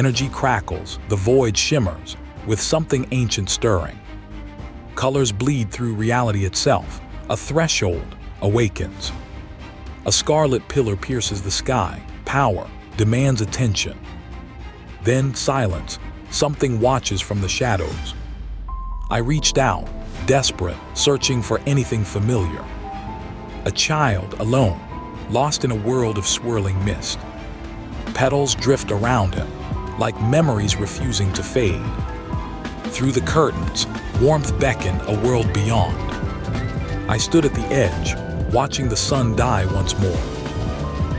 Energy crackles, the void shimmers, with something ancient stirring. Colors bleed through reality itself. A threshold awakens. A scarlet pillar pierces the sky. Power demands attention. Then silence. Something watches from the shadows. I reached out, desperate, searching for anything familiar. A child, alone, lost in a world of swirling mist. Petals drift around him, like memories refusing to fade. Through the curtains, warmth beckoned a world beyond. I stood at the edge, watching the sun die once more.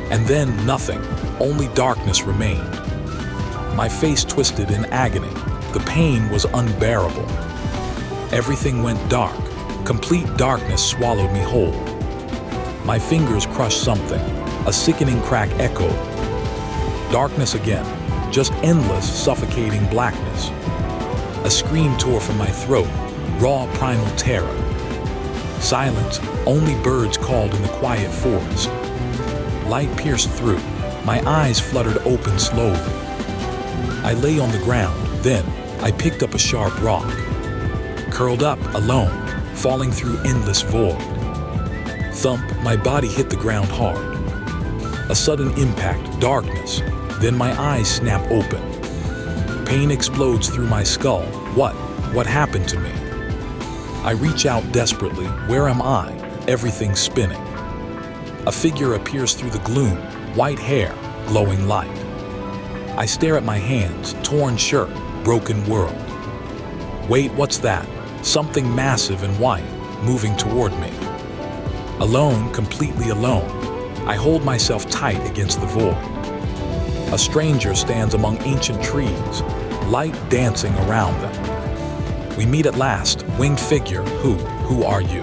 And then nothing, only darkness remained. My face twisted in agony. The pain was unbearable. Everything went dark. Complete darkness swallowed me whole. My fingers crushed something. A sickening crack echoed. Darkness again, just endless, suffocating blackness. A scream tore from my throat, raw primal terror. Silence, only birds called in the quiet forest. Light pierced through. My eyes fluttered open slowly. I lay on the ground, then I picked up a sharp rock. Curled up, alone, falling through endless void. Thump, my body hit the ground hard. A sudden impact, darkness, then my eyes snap open. Pain explodes through my skull. What happened to me? I reach out desperately. Where am I? Everything's spinning. A figure appears through the gloom, white hair, glowing light. I stare at my hands, torn shirt, broken world. Wait, what's that? Something massive and white, moving toward me. Alone, completely alone, I hold myself tight against the void. A stranger stands among ancient trees, light dancing around them. We meet at last, winged figure, who are you?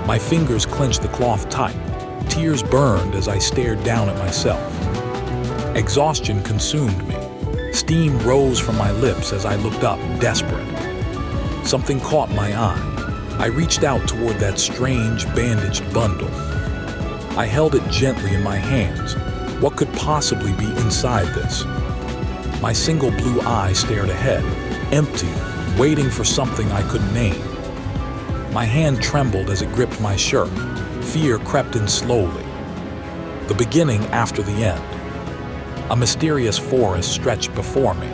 My fingers clenched the cloth tight. Tears burned as I stared down at myself. Exhaustion consumed me. Steam rose from my lips as I looked up, desperate. Something caught my eye. I reached out toward that strange, bandaged bundle. I held it gently in my hands. What could possibly be inside this? My single blue eye stared ahead, empty, waiting for something I couldn't name. My hand trembled as it gripped my shirt. Fear crept in slowly. The beginning after the end. A mysterious forest stretched before me.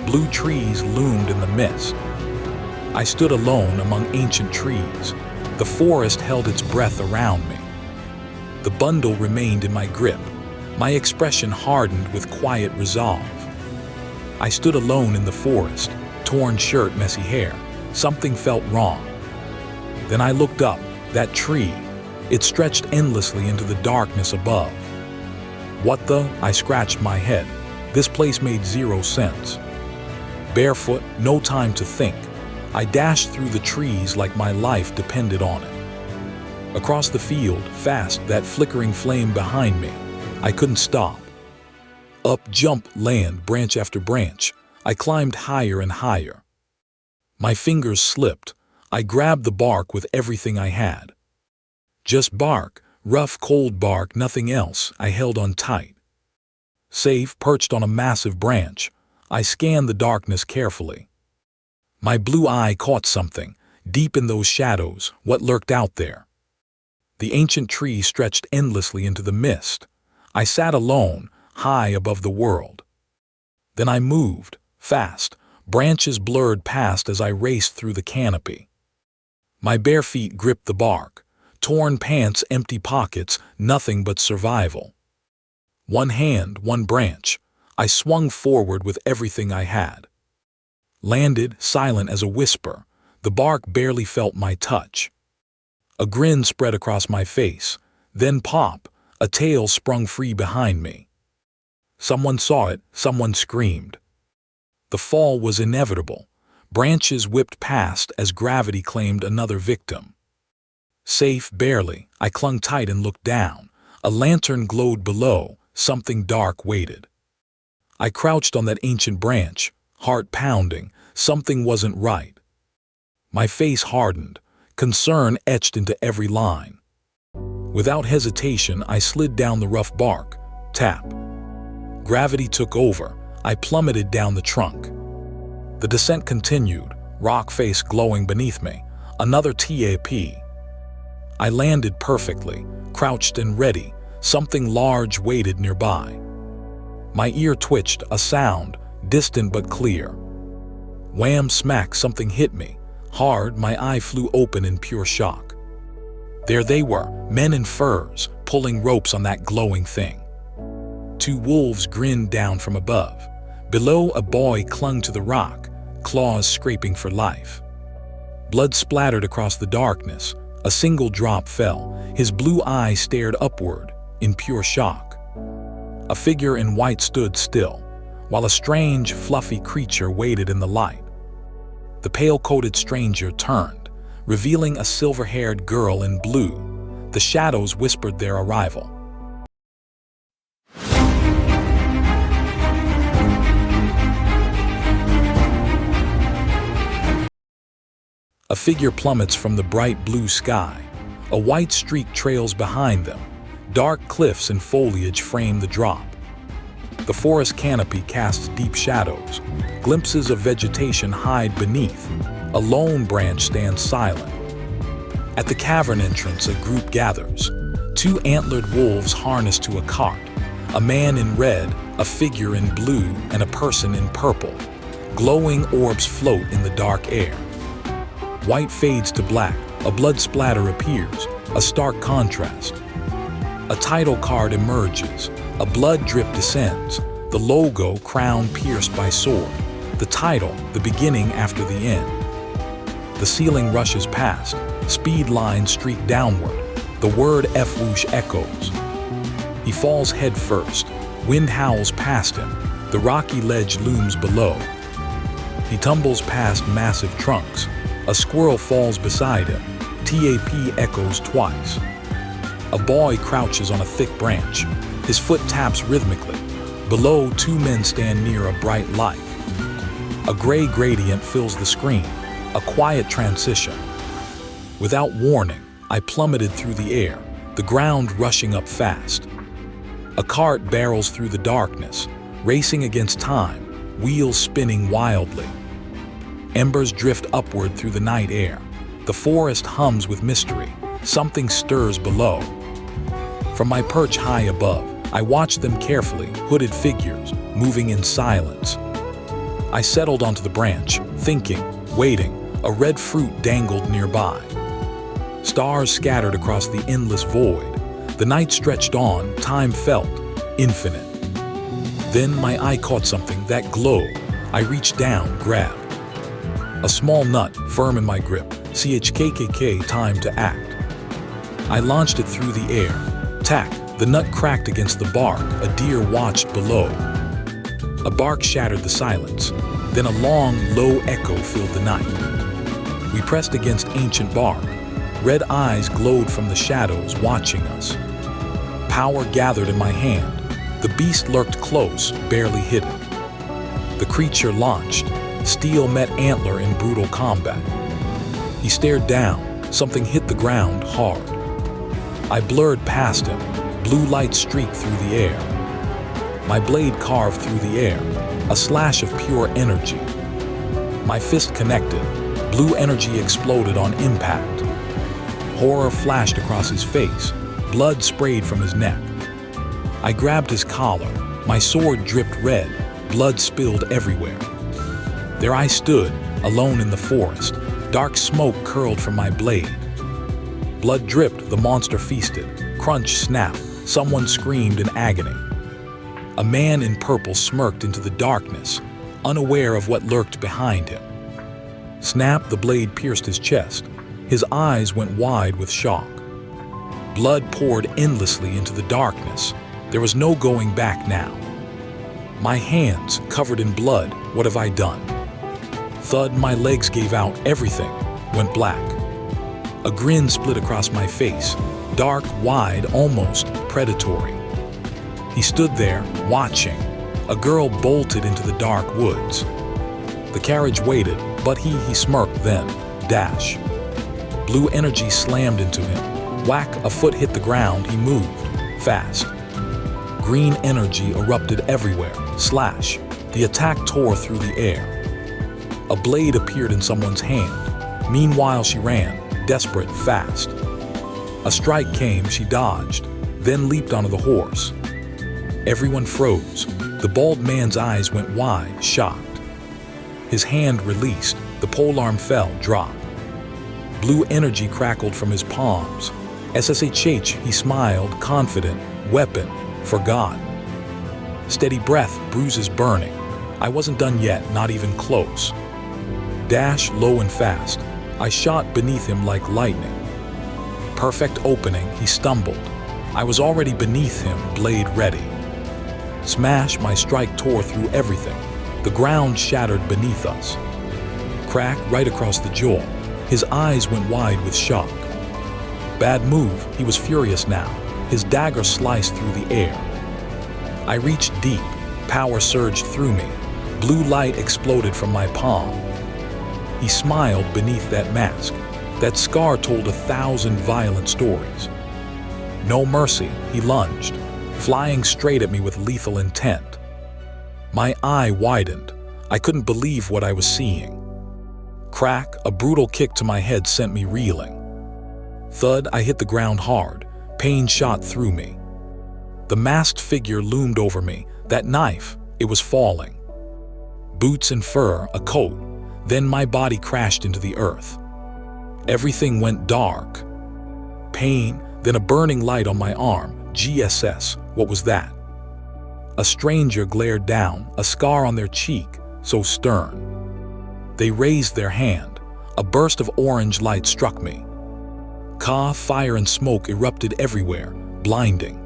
Blue trees loomed in the mist. I stood alone among ancient trees. The forest held its breath around me. The bundle remained in my grip. My expression hardened with quiet resolve. I stood alone in the forest, torn shirt, messy hair. Something felt wrong. Then I looked up. That tree. It stretched endlessly into the darkness above. What the? I scratched my head. This place made zero sense. Barefoot, no time to think. I dashed through the trees like my life depended on it. Across the field, fast, that flickering flame behind me. I couldn't stop. Up, jump, land, branch after branch. I climbed higher and higher. My fingers slipped. I grabbed the bark with everything I had. Just bark, rough, cold bark, nothing else. I held on tight. Safe, perched on a massive branch, I scanned the darkness carefully. My blue eye caught something, deep in those shadows, what lurked out there. The ancient tree stretched endlessly into the mist. I sat alone, high above the world. Then I moved, fast, branches blurred past as I raced through the canopy. My bare feet gripped the bark, torn pants, empty pockets, nothing but survival. One hand, one branch, I swung forward with everything I had. Landed, silent as a whisper, the bark barely felt my touch. A grin spread across my face, then pop, a tail sprung free behind me. Someone saw it, someone screamed. The fall was inevitable. Branches whipped past as gravity claimed another victim. Safe, barely, I clung tight and looked down. A lantern glowed below, something dark waited. I crouched on that ancient branch, heart pounding, something wasn't right. My face hardened, concern etched into every line. Without hesitation, I slid down the rough bark, tap. Gravity took over. I plummeted down the trunk. The descent continued, rock face glowing beneath me. Another TAP. I landed perfectly, crouched and ready. Something large waited nearby. My ear twitched, a sound, distant but clear. Wham smack, something hit me. Hard, my eye flew open in pure shock. There they were, men in furs, pulling ropes on that glowing thing. Two wolves grinned down from above. Below, a boy clung to the rock, claws scraping for life. Blood splattered across the darkness. A single drop fell. His blue eye stared upward, in pure shock. A figure in white stood still, while a strange, fluffy creature waited in the light. The pale-coated stranger turned, revealing a silver-haired girl in blue. The shadows whispered their arrival. A figure plummets from the bright blue sky. A white streak trails behind them. Dark cliffs and foliage frame the drop. The forest canopy casts deep shadows. Glimpses of vegetation hide beneath. A lone branch stands silent. At the cavern entrance, a group gathers. Two antlered wolves harnessed to a cart. A man in red, a figure in blue, and a person in purple. Glowing orbs float in the dark air. White fades to black. A blood splatter appears, a stark contrast. A title card emerges. A blood drip descends. The logo, crown pierced by sword. The title, the beginning after the end. The ceiling rushes past. Speed lines streak downward. The word F-whoosh echoes. He falls head first. Wind howls past him. The rocky ledge looms below. He tumbles past massive trunks. A squirrel falls beside him. TAP echoes twice. A boy crouches on a thick branch. His foot taps rhythmically. Below, two men stand near a bright light. A gray gradient fills the screen, a quiet transition. Without warning, I plummeted through the air, the ground rushing up fast. A cart barrels through the darkness, racing against time, wheels spinning wildly. Embers drift upward through the night air. The forest hums with mystery. Something stirs below. From my perch high above, I watched them carefully, hooded figures, moving in silence. I settled onto the branch, thinking, waiting. A red fruit dangled nearby. Stars scattered across the endless void. The night stretched on, time felt infinite. Then my eye caught something that glowed. I reached down, grabbed. A small nut, firm in my grip. CHKKK, time to act. I launched it through the air. Tack, the nut cracked against the bark. A deer watched below. A bark shattered the silence. Then a long, low echo filled the night. We pressed against ancient bark. Red eyes glowed from the shadows, watching us. Power gathered in my hand. The beast lurked close, barely hidden. The creature launched. Steel met antler in brutal combat. He stared down. Something hit the ground hard. I blurred past him. Blue light streaked through the air. My blade carved through the air, a slash of pure energy. My fist connected. Blue energy exploded on impact. Horror flashed across his face. Blood sprayed from his neck. I grabbed his collar. My sword dripped red. Blood spilled everywhere. There I stood, alone in the forest. Dark smoke curled from my blade. Blood dripped, the monster feasted. Crunch, snap, someone screamed in agony. A man in purple smirked into the darkness, unaware of what lurked behind him. Snap, the blade pierced his chest. His eyes went wide with shock. Blood poured endlessly into the darkness. There was no going back now. My hands, covered in blood, what have I done? Thud, my legs gave out, everything went black. A grin split across my face, dark, wide, almost predatory. He stood there, watching. A girl bolted into the dark woods. The carriage waited, but he smirked then. Dash. Blue energy slammed into him. Whack, a foot hit the ground, he moved. Fast. Green energy erupted everywhere. Slash. The attack tore through the air. A blade appeared in someone's hand. Meanwhile, she ran, desperate, fast. A strike came, she dodged, then leaped onto the horse. Everyone froze. The bald man's eyes went wide, shocked. His hand released. The polearm fell, dropped. Blue energy crackled from his palms. SSHH, he smiled, confident. Weapon, forgotten. Steady breath, bruises burning. I wasn't done yet, not even close. Dash, low and fast. I shot beneath him like lightning. Perfect opening, he stumbled. I was already beneath him, blade ready. Smash, my strike tore through everything. The ground shattered beneath us. Crack right across the jaw. His eyes went wide with shock. Bad move, he was furious now. His dagger sliced through the air. I reached deep. Power surged through me. Blue light exploded from my palm. He smiled beneath that mask. That scar told 1,000 violent stories. No mercy, he lunged, flying straight at me with lethal intent. My eye widened. I couldn't believe what I was seeing. Crack, a brutal kick to my head sent me reeling. Thud, I hit the ground hard. Pain shot through me. The masked figure loomed over me. That knife, it was falling. Boots and fur, a coat. Then my body crashed into the earth. Everything went dark. Pain, then a burning light on my arm. GSS, what was that? A stranger glared down, a scar on their cheek, so stern. They raised their hand. A burst of orange light struck me. Fire and smoke erupted everywhere, blinding.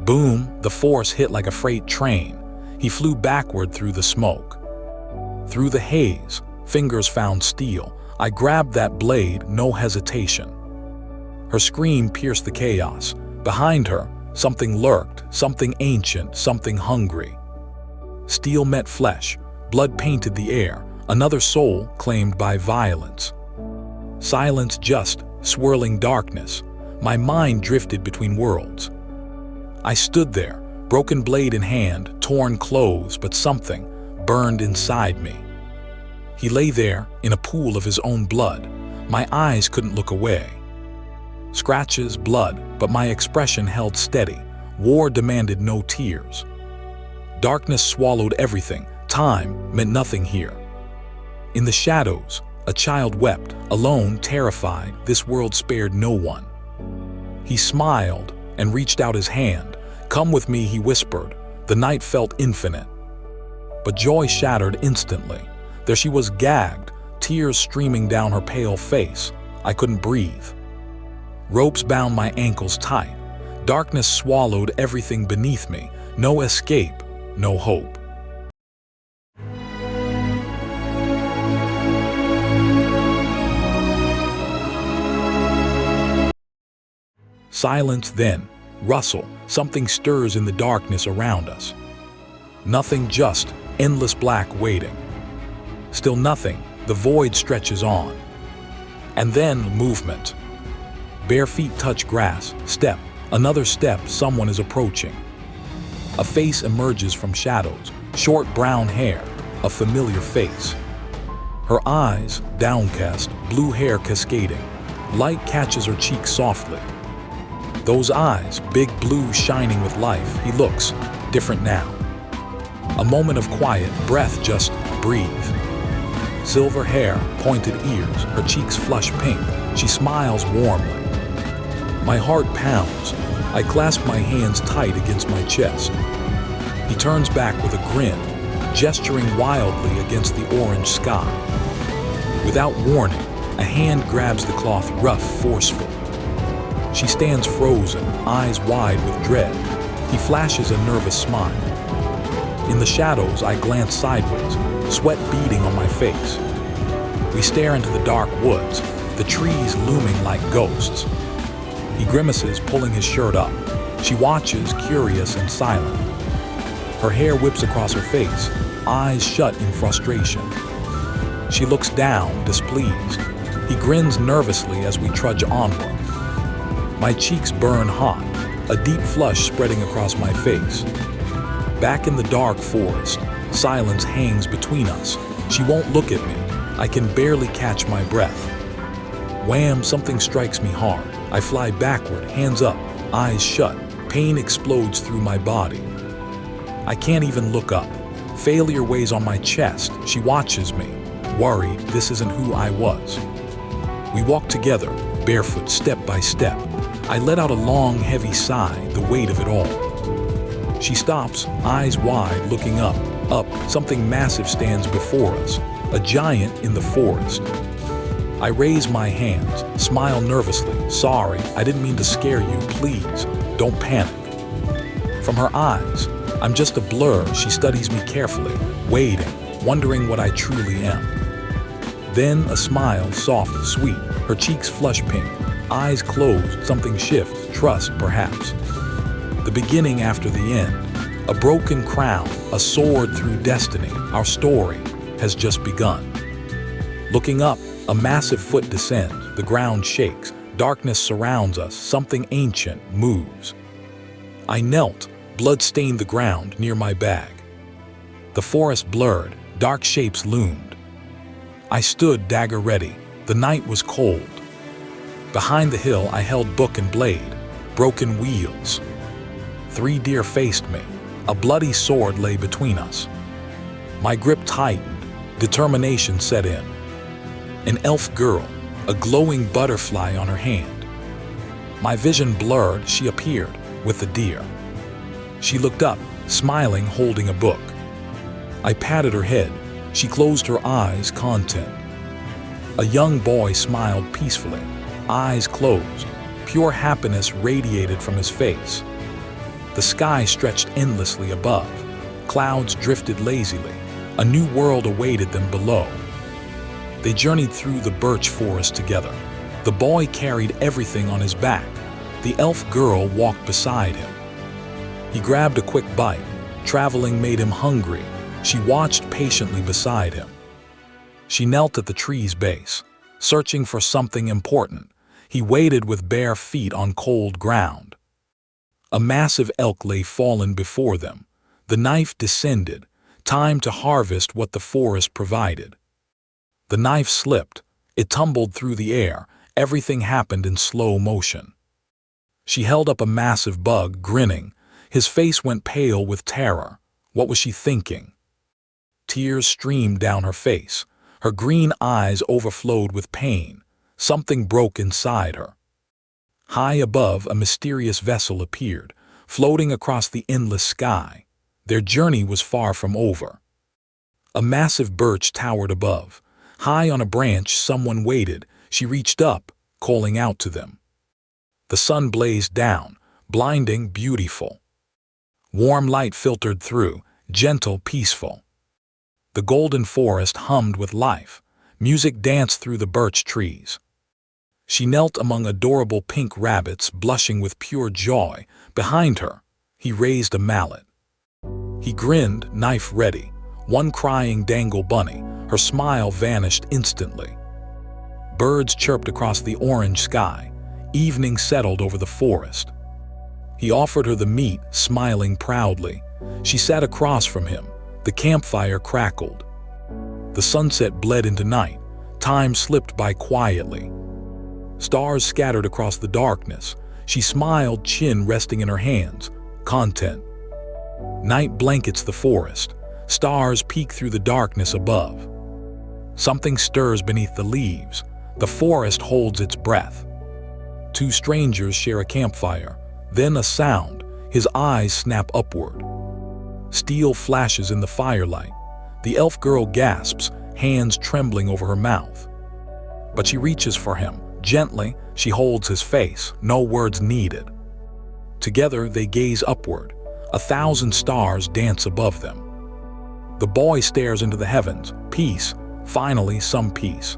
Boom, the force hit like a freight train. He flew backward through the smoke. Through the haze, fingers found steel. I grabbed that blade, no hesitation. Her scream pierced the chaos. Behind her, something lurked, something ancient, something hungry. Steel met flesh, blood painted the air, another soul claimed by violence. Silence just, swirling darkness. My mind drifted between worlds. I stood there, broken blade in hand, torn clothes, but something burned inside me. He lay there, in a pool of his own blood. My eyes couldn't look away. Scratches, blood, but my expression held steady. War demanded no tears. Darkness swallowed everything. Time meant nothing here. In the shadows, a child wept, alone, terrified. This world spared no one. He smiled and reached out his hand. "Come with me," he whispered. The night felt infinite. But joy shattered instantly. There she was, gagged, tears streaming down her pale face. I couldn't breathe. Ropes bound my ankles tight. Darkness swallowed everything beneath me. No escape, no hope. Silence then. Rustle. Something stirs in the darkness around us. Nothing, just endless black waiting. Still nothing. The void stretches on. And then movement. Bare feet touch grass. Step. Another step. Someone is approaching. A face emerges from shadows. Short brown hair. A familiar face. Her eyes, downcast, blue hair cascading. Light catches her cheek softly. Those eyes, big blue, shining with life. He looks different now. A moment of quiet, breath, just breathe. Silver hair, pointed ears, her cheeks flush pink. She smiles warmly. My heart pounds. I clasp my hands tight against my chest. He turns back with a grin, gesturing wildly against the orange sky. Without warning, a hand grabs the cloth, rough, forceful. She stands frozen, eyes wide with dread. He flashes a nervous smile. In the shadows, I glance sideways, sweat beading on my face. We stare into the dark woods, the trees looming like ghosts. He grimaces, pulling his shirt up. She watches, curious and silent. Her hair whips across her face, eyes shut in frustration. She looks down, displeased. He grins nervously as we trudge onward. My cheeks burn hot, a deep flush spreading across my face. Back in the dark forest, Silence hangs between us. She won't look at me. I can barely catch my breath. Wham! Something strikes me hard. I fly backward, hands up, eyes shut. Pain explodes through my body. I can't even look up. Failure weighs on my chest. She watches me, worried this isn't who I was. We walk together, barefoot, step by step. I let out a long, heavy sigh, the weight of it all. She stops, eyes wide, looking up. Up, something massive stands before us, a giant in the forest. I raise my hands, smile nervously. Sorry, I didn't mean to scare you, please, don't panic. From her eyes, I'm just a blur. She studies me carefully, waiting, wondering what I truly am. Then a smile, soft, sweet, her cheeks flush pink, eyes closed, something shifts, trust perhaps. The beginning after the end, a broken crown, a sword through destiny, our story has just begun. Looking up, a massive foot descends, the ground shakes, darkness surrounds us, something ancient moves. I knelt, blood stained the ground near my bag. The forest blurred, dark shapes loomed. I stood, dagger ready. The night was cold. Behind the hill I held book and blade, broken wheels. 3 deer faced me. A bloody sword lay between us. My grip tightened, determination set in. An elf girl, a glowing butterfly on her hand. My vision blurred, she appeared with the deer. She looked up, smiling, holding a book. I patted her head. She closed her eyes, content. A young boy smiled peacefully, eyes closed. Pure happiness radiated from his face. The sky stretched endlessly above. Clouds drifted lazily. A new world awaited them below. They journeyed through the birch forest together. The boy carried everything on his back. The elf girl walked beside him. He grabbed a quick bite. Traveling made him hungry. She watched patiently beside him. She knelt at the tree's base, searching for something important. He waited with bare feet on cold ground. A massive elk lay fallen before them. The knife descended, time to harvest what the forest provided. The knife slipped. It tumbled through the air. Everything happened in slow motion. She held up a massive bug, grinning. His face went pale with terror. What was she thinking? Tears streamed down her face. Her green eyes overflowed with pain. Something broke inside her. High above, a mysterious vessel appeared, floating across the endless sky. Their journey was far from over. A massive birch towered above. High on a branch, someone waited. She reached up, calling out to them. The sun blazed down, blinding, beautiful. Warm light filtered through, gentle, peaceful. The golden forest hummed with life. Music danced through the birch trees. She knelt among adorable pink rabbits, blushing with pure joy. Behind her, he raised a mallet. He grinned, knife ready. One crying dangle bunny. Her smile vanished instantly. Birds chirped across the orange sky. Evening settled over the forest. He offered her the meat, smiling proudly. She sat across from him. The campfire crackled. The sunset bled into night. Time slipped by quietly. Stars scattered across the darkness. She smiled, chin resting in her hands. Content. Night blankets the forest. Stars peek through the darkness above. Something stirs beneath the leaves. The forest holds its breath. 2 strangers share a campfire. Then a sound. His eyes snap upward. Steel flashes in the firelight. The elf girl gasps, hands trembling over her mouth. But she reaches for him. Gently, she holds his face, no words needed. Together, they gaze upward. 1,000 stars dance above them. The boy stares into the heavens. Peace, finally some peace.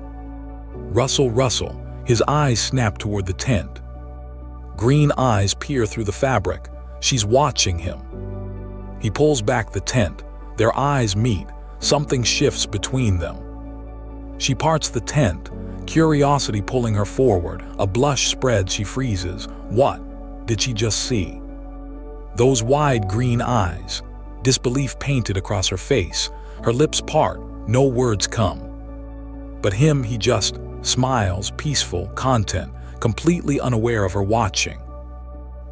Rustle, rustle, his eyes snap toward the tent. Green eyes peer through the fabric. She's watching him. He pulls back the tent. Their eyes meet. Something shifts between them. She parts the tent, curiosity pulling her forward. A blush spreads, she freezes. What did she just see? Those wide green eyes. disbelief painted across her face. Her lips part, no words come. But him, he just smiles, peaceful, content, completely unaware of her watching.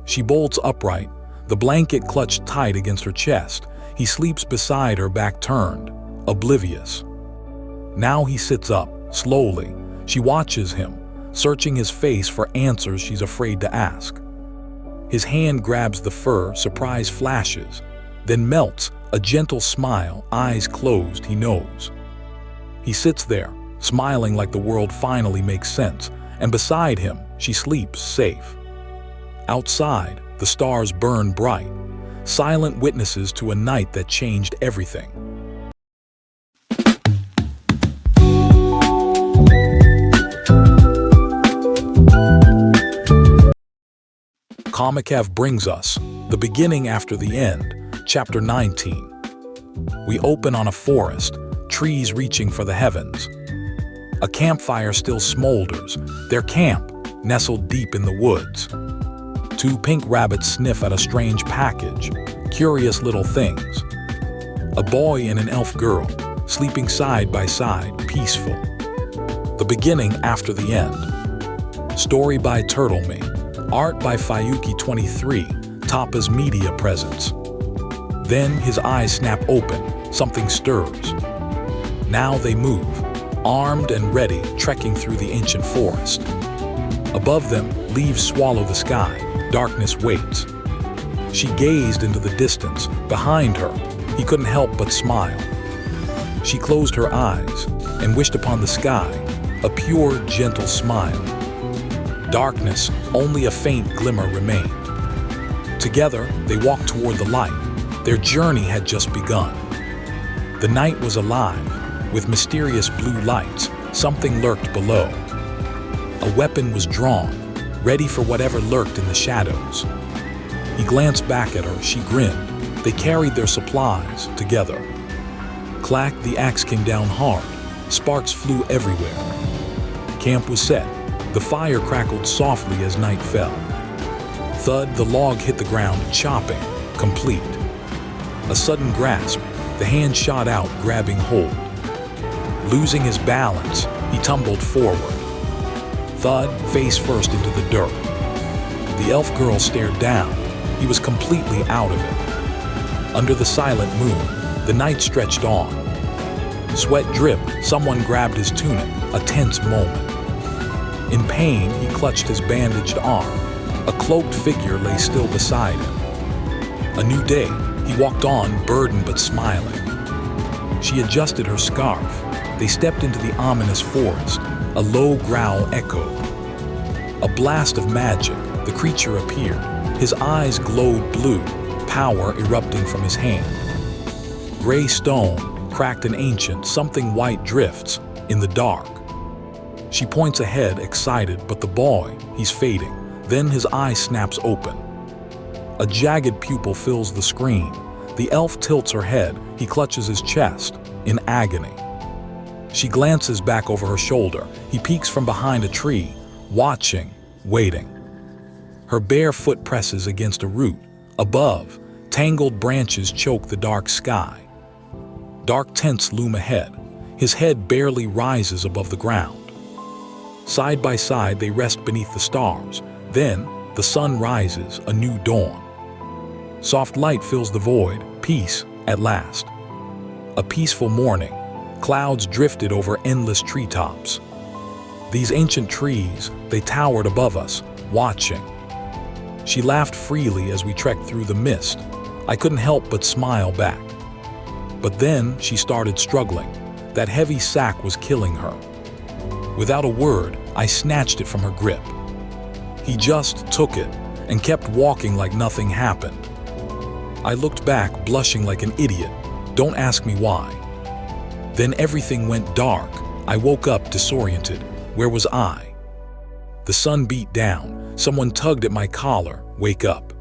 She bolts upright, the blanket clutched tight against her chest. He sleeps beside her, back turned, oblivious. Now he sits up, slowly. She watches him, searching his face for answers she's afraid to ask. His hand grabs the fur, surprise flashes, then melts, a gentle smile, eyes closed, he knows. He sits there, smiling like the world finally makes sense, and beside him, she sleeps safe. Outside, the stars burn bright, silent witnesses to a night that changed everything. Kamikaze brings us the beginning after the end, chapter 19. We open on a forest, trees reaching for the heavens. A campfire still smolders, their camp nestled deep in the woods. Two pink rabbits sniff at a strange package, curious little things. A boy and an elf girl, sleeping side by side, peaceful. The beginning after the end. Story by Turtle Me. Art by Fayuki23, Tapa's media presence. Then his eyes snap open, something stirs. Now they move, armed and ready, trekking through the ancient forest. Above them, leaves swallow the sky, darkness waits. She gazed into the distance, behind her, he couldn't help but smile. She closed her eyes and wished upon the sky, a pure, gentle smile. Darkness, only a faint glimmer remained. Together, they walked toward the light. Their journey had just begun. The night was alive, with mysterious blue lights. Something lurked below. A weapon was drawn, ready for whatever lurked in the shadows. He glanced back at her, she grinned. They carried their supplies together. Clack, the axe came down hard. Sparks flew everywhere. Camp was set. The fire crackled softly as night fell. Thud, the log hit the ground, chopping, complete. A sudden grasp, the hand shot out, grabbing hold. Losing his balance, he tumbled forward. Thud, face first into the dirt. The elf girl stared down. He was completely out of it. Under the silent moon, the night stretched on. Sweat dripped, someone grabbed his tunic, a tense moment. In pain, he clutched his bandaged arm. A cloaked figure lay still beside him. A new day, he walked on, burdened but smiling. She adjusted her scarf. They stepped into the ominous forest. A low growl echoed. A blast of magic, the creature appeared. His eyes glowed blue, power erupting from his hand. Gray stone, cracked and ancient, something white drifts in the dark. She points ahead, excited, but the boy, he's fading. Then his eye snaps open. A jagged pupil fills the screen. The elf tilts her head. He clutches his chest, in agony. She glances back over her shoulder. He peeks from behind a tree, watching, waiting. Her bare foot presses against a root. Above, tangled branches choke the dark sky. Dark tents loom ahead. His head barely rises above the ground. Side by side, they rest beneath the stars. Then, the sun rises, a new dawn. Soft light fills the void, peace at last. A peaceful morning. Clouds drifted over endless treetops. These ancient trees, they towered above us, watching. She laughed freely as we trekked through the mist. I couldn't help but smile back. But then she started struggling. That heavy sack was killing her. Without a word, I snatched it from her grip. He just took it and kept walking like nothing happened. I looked back, blushing like an idiot. Don't ask me why. Then everything went dark. I woke up disoriented. Where was I? The sun beat down. Someone tugged at my collar. Wake up.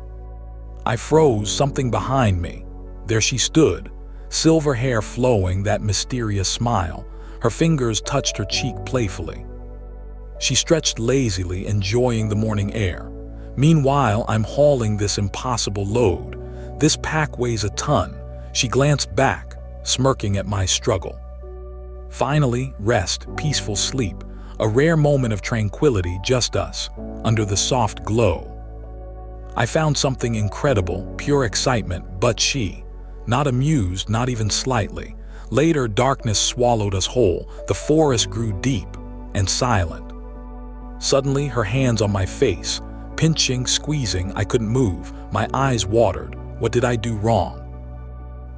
I froze, something behind me. There she stood, silver hair flowing, that mysterious smile. Her fingers touched her cheek playfully. She stretched lazily, enjoying the morning air. Meanwhile, I'm hauling this impossible load. This pack weighs a ton. She glanced back, smirking at my struggle. Finally, rest, peaceful sleep, a rare moment of tranquility, just us, under the soft glow. I found something incredible, pure excitement, but she, not amused, not even slightly. Later, darkness swallowed us whole. The forest grew deep and silent. Suddenly, her hands on my face, pinching, squeezing. I couldn't move. My eyes watered. What did I do wrong?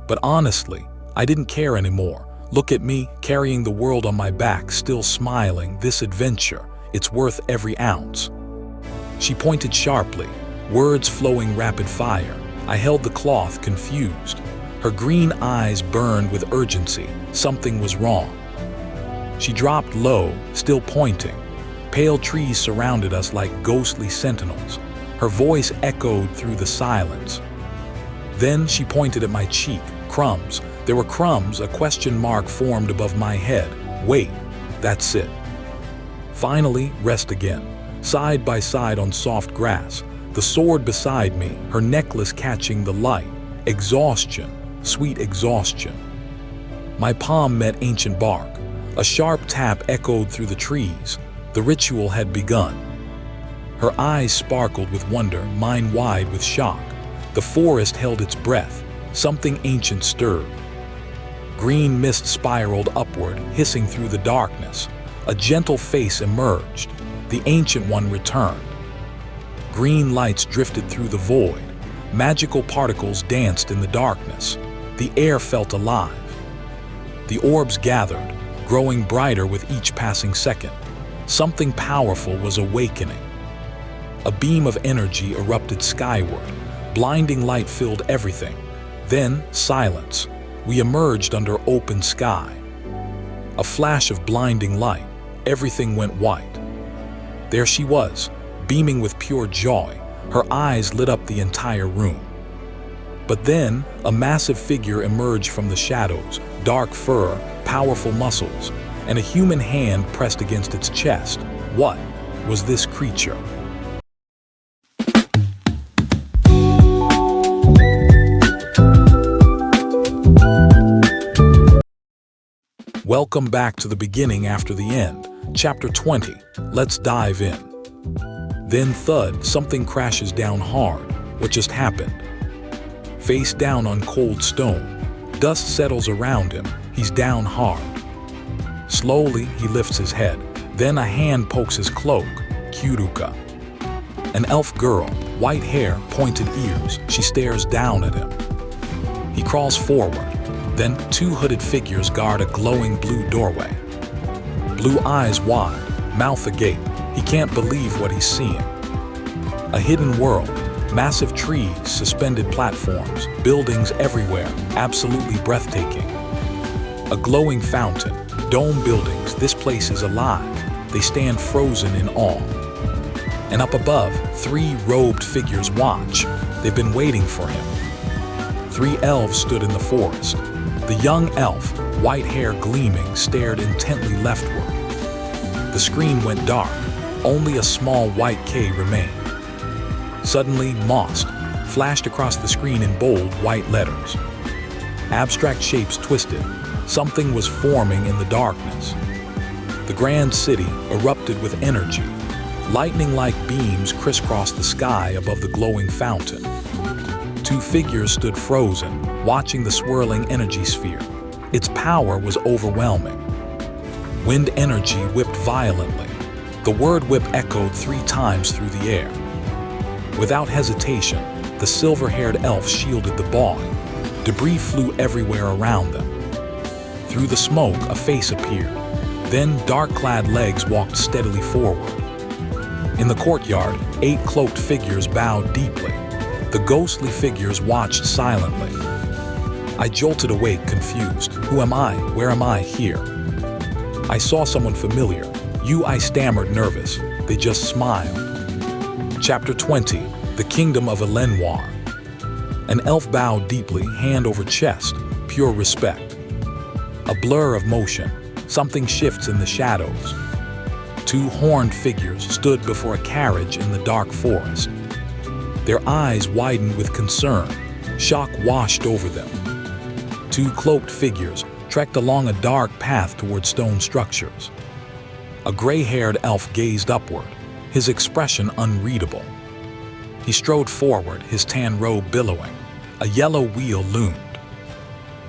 But honestly, I didn't care anymore. Look at me, carrying the world on my back, still smiling. This adventure, it's worth every ounce. She pointed sharply, words flowing rapid fire. I held the cloth, confused. Her green eyes burned with urgency. Something was wrong. She dropped low, still pointing. Pale trees surrounded us like ghostly sentinels. Her voice echoed through the silence. Then she pointed at my cheek. Crumbs. There were crumbs, a question mark formed above my head. Wait, that's it. Finally, rest again. Side by side on soft grass. The sword beside me, her necklace catching the light. Exhaustion, sweet exhaustion. My palm met ancient bark. A sharp tap echoed through the trees. The ritual had begun. Her eyes sparkled with wonder, mine wide with shock. The forest held its breath. Something ancient stirred. Green mist spiraled upward, hissing through the darkness. A gentle face emerged. The Ancient One returned. Green lights drifted through the void. Magical particles danced in the darkness. The air felt alive. The orbs gathered, growing brighter with each passing second. Something powerful was awakening. A beam of energy erupted skyward. Blinding light filled everything. Then, silence. We emerged under open sky. A flash of blinding light. Everything went white. There she was, beaming with pure joy. Her eyes lit up the entire room. But then, a massive figure emerged from the shadows, dark fur, powerful muscles, and a human hand pressed against its chest. What was this creature? Welcome back to the beginning after the end. Chapter 20. Let's dive in. Then thud, something crashes down hard. What just happened? Face down on cold stone. Dust settles around him. He's down hard. Slowly, he lifts his head. Then a hand pokes his cloak. Kyuruka. An elf girl, white hair, pointed ears. She stares down at him. He crawls forward. Then two hooded figures guard a glowing blue doorway. Blue eyes wide, mouth agape. He can't believe what he's seeing. A hidden world, massive trees, suspended platforms, buildings everywhere, absolutely breathtaking. A glowing fountain, dome buildings, this place is alive. They stand frozen in awe. And up above, three robed figures watch. They've been waiting for him. Three elves stood in the forest. The young elf, white hair gleaming, stared intently leftward. The screen went dark. Only a small white K remained. Suddenly, Most flashed across the screen in bold white letters. Abstract shapes twisted. Something was forming in the darkness. The grand city erupted with energy. Lightning-like beams crisscrossed the sky above the glowing fountain. Two figures stood frozen, watching the swirling energy sphere. Its power was overwhelming. Wind energy whipped violently. The word whip echoed 3 times through the air. Without hesitation, the silver-haired elf shielded the ball. Debris flew everywhere around them. Through the smoke, a face appeared. Then dark-clad legs walked steadily forward. In the courtyard, 8 cloaked figures bowed deeply. The ghostly figures watched silently. I jolted awake, confused. Who am I? Where am I? Here. I saw someone familiar. I stammered, nervous. They just smiled. Chapter 20. The Kingdom of Elenwar. An elf bowed deeply, hand over chest, pure respect. A blur of motion. Something shifts in the shadows. 2 horned figures stood before a carriage in the dark forest. Their eyes widened with concern. Shock washed over them. Two cloaked figures trekked along a dark path toward stone structures. A gray-haired elf gazed upward, his expression unreadable. He strode forward, his tan robe billowing. A yellow wheel loomed.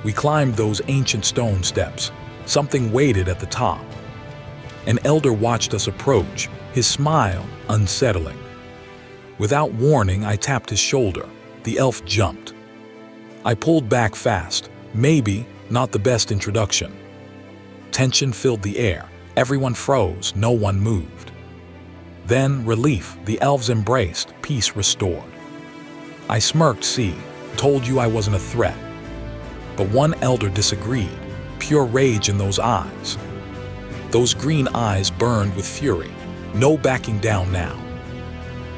We climbed those ancient stone steps. Something waited at the top. An elder watched us approach, his smile unsettling. Without warning, I tapped his shoulder. The elf jumped. I pulled back fast. Maybe not the best introduction. Tension filled the air. Everyone froze, no one moved. Then, relief, the elves embraced, peace restored. I smirked, see, told you I wasn't a threat. But one elder disagreed, pure rage in those eyes. Those green eyes burned with fury, no backing down now.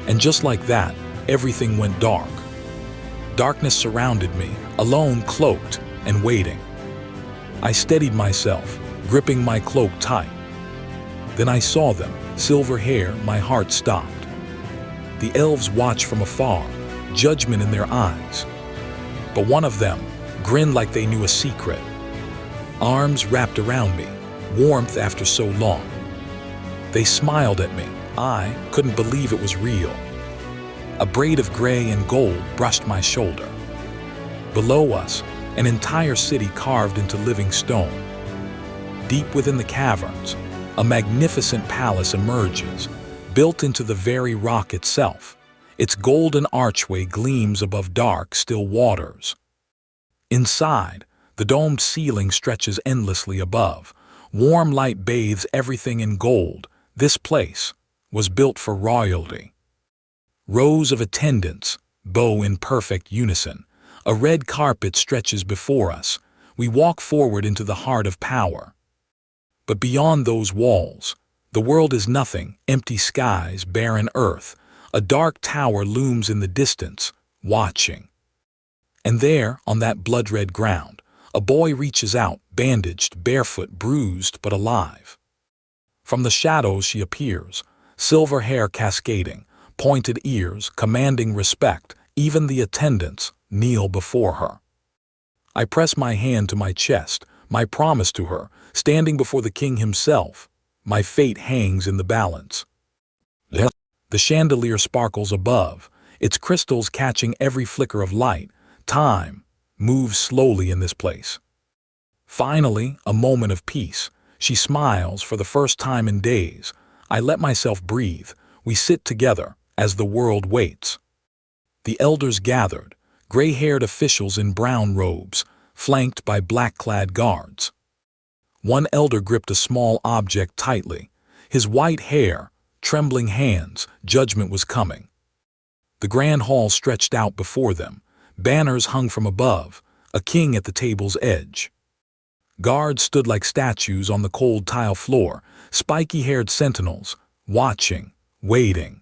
And just like that, everything went dark. Darkness surrounded me, alone, cloaked, and waiting. I steadied myself, gripping my cloak tight. Then I saw them, silver hair, my heart stopped. The elves watched from afar, judgment in their eyes. But one of them grinned like they knew a secret. Arms wrapped around me, warmth after so long. They smiled at me. I couldn't believe it was real. A braid of gray and gold brushed my shoulder. Below us, an entire city carved into living stone. Deep within the caverns, a magnificent palace emerges, built into the very rock itself. Its golden archway gleams above dark, still waters. Inside, the domed ceiling stretches endlessly above. Warm light bathes everything in gold. This place was built for royalty. Rows of attendants bow in perfect unison. A red carpet stretches before us. We walk forward into the heart of power. But beyond those walls, the world is nothing, empty skies, barren earth. A dark tower looms in the distance, watching. And there, on that blood-red ground, a boy reaches out, bandaged, barefoot, bruised, but alive. From the shadows she appears, silver hair cascading, pointed ears, commanding respect. Even the attendants kneel before her. I press my hand to my chest, my promise to her, standing before the king himself. My fate hangs in the balance. The chandelier sparkles above, its crystals catching every flicker of light. Time moves slowly in this place. Finally, a moment of peace. She smiles for the first time in days. I let myself breathe. We sit together as the world waits. The elders gathered, gray-haired officials in brown robes, flanked by black-clad guards. One elder gripped a small object tightly. His white hair, trembling hands, judgment was coming. The grand hall stretched out before them. Banners hung from above, a king at the table's edge. Guards stood like statues on the cold tile floor, spiky-haired sentinels, watching, waiting.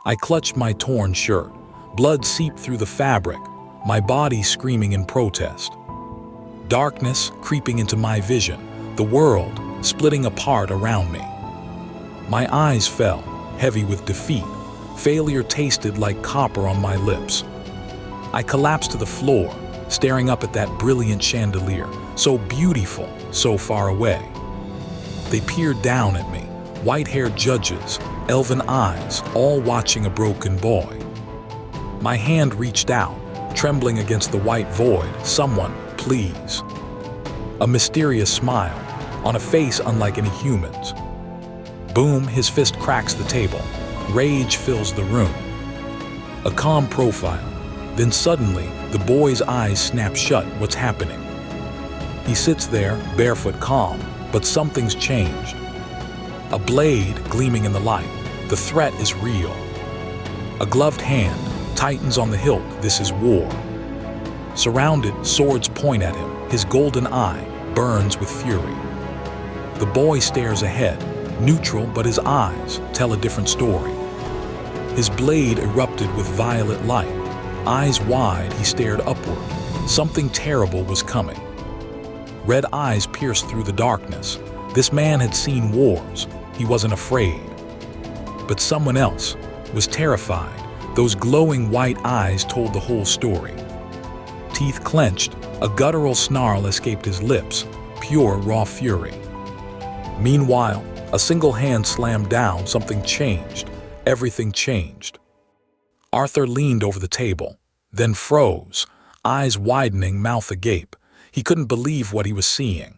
I clutched my torn shirt. Blood seeped through the fabric, my body screaming in protest. Darkness creeping into my vision, the world splitting apart around me. My eyes fell, heavy with defeat. Failure tasted like copper on my lips. I collapsed to the floor, staring up at that brilliant chandelier, so beautiful, so far away. They peered down at me, white-haired judges, elven eyes, all watching a broken boy. My hand reached out, trembling against the white void. Someone, please. A mysterious smile, on a face unlike any human's. Boom, his fist cracks the table. Rage fills the room. A calm profile. Then suddenly, the boy's eyes snap shut. What's happening? He sits there, barefoot, calm, but something's changed. A blade gleaming in the light. The threat is real. A gloved hand tightens on the hilt. This is war. Surrounded, swords point at him. His golden eye burns with fury. The boy stares ahead, neutral, but his eyes tell a different story. His blade erupted with violet light. Eyes wide, he stared upward. Something terrible was coming. Red eyes pierced through the darkness. This man had seen wars. He wasn't afraid. But someone else was terrified. Those glowing white eyes told the whole story. Teeth clenched, A guttural snarl escaped his lips, pure raw fury. Meanwhile, a single hand slammed down, something changed. Everything changed. Arthur leaned over the table, then froze, eyes widening, mouth agape. He couldn't believe what he was seeing.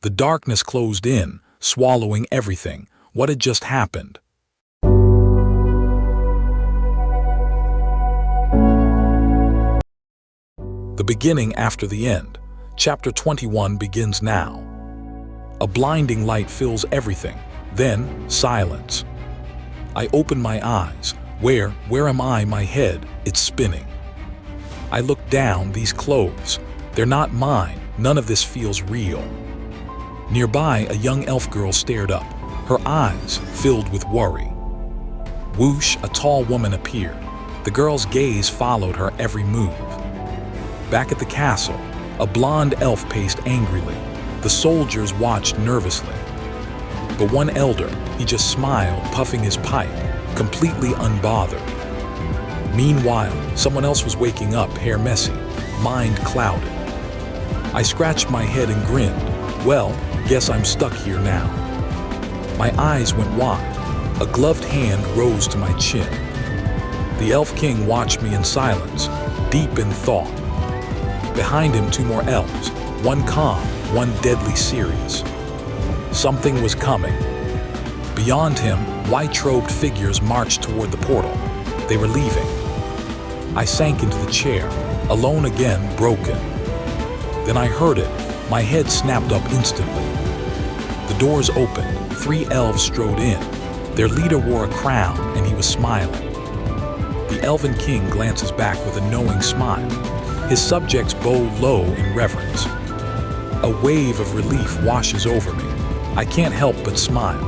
The darkness closed in, swallowing everything. What had just happened? The beginning after the end. Chapter 21 begins now. A blinding light fills everything, then silence. I open my eyes. Where am I? My head, it's spinning. I look down, these clothes. They're not mine, none of this feels real. Nearby, a young elf girl stared up, her eyes filled with worry. Whoosh, a tall woman appeared. The girl's gaze followed her every move. Back at the castle, a blonde elf paced angrily. The soldiers watched nervously. But one elder, he just smiled, puffing his pipe, completely unbothered. Meanwhile, someone else was waking up, hair messy, mind clouded. I scratched my head and grinned. Well, guess I'm stuck here now. My eyes went wide. A gloved hand rose to my chin. The Elf King watched me in silence, deep in thought. Behind him, two more elves, one calm, one deadly serious. Something was coming. Beyond him, white-robed figures marched toward the portal. They were leaving. I sank into the chair, alone again, broken. Then I heard it. My head snapped up instantly. The doors opened. 3 elves strode in. Their leader wore a crown, and he was smiling. The Elven King glances back with a knowing smile. His subjects bow low in reverence. A wave of relief washes over me. I can't help but smile.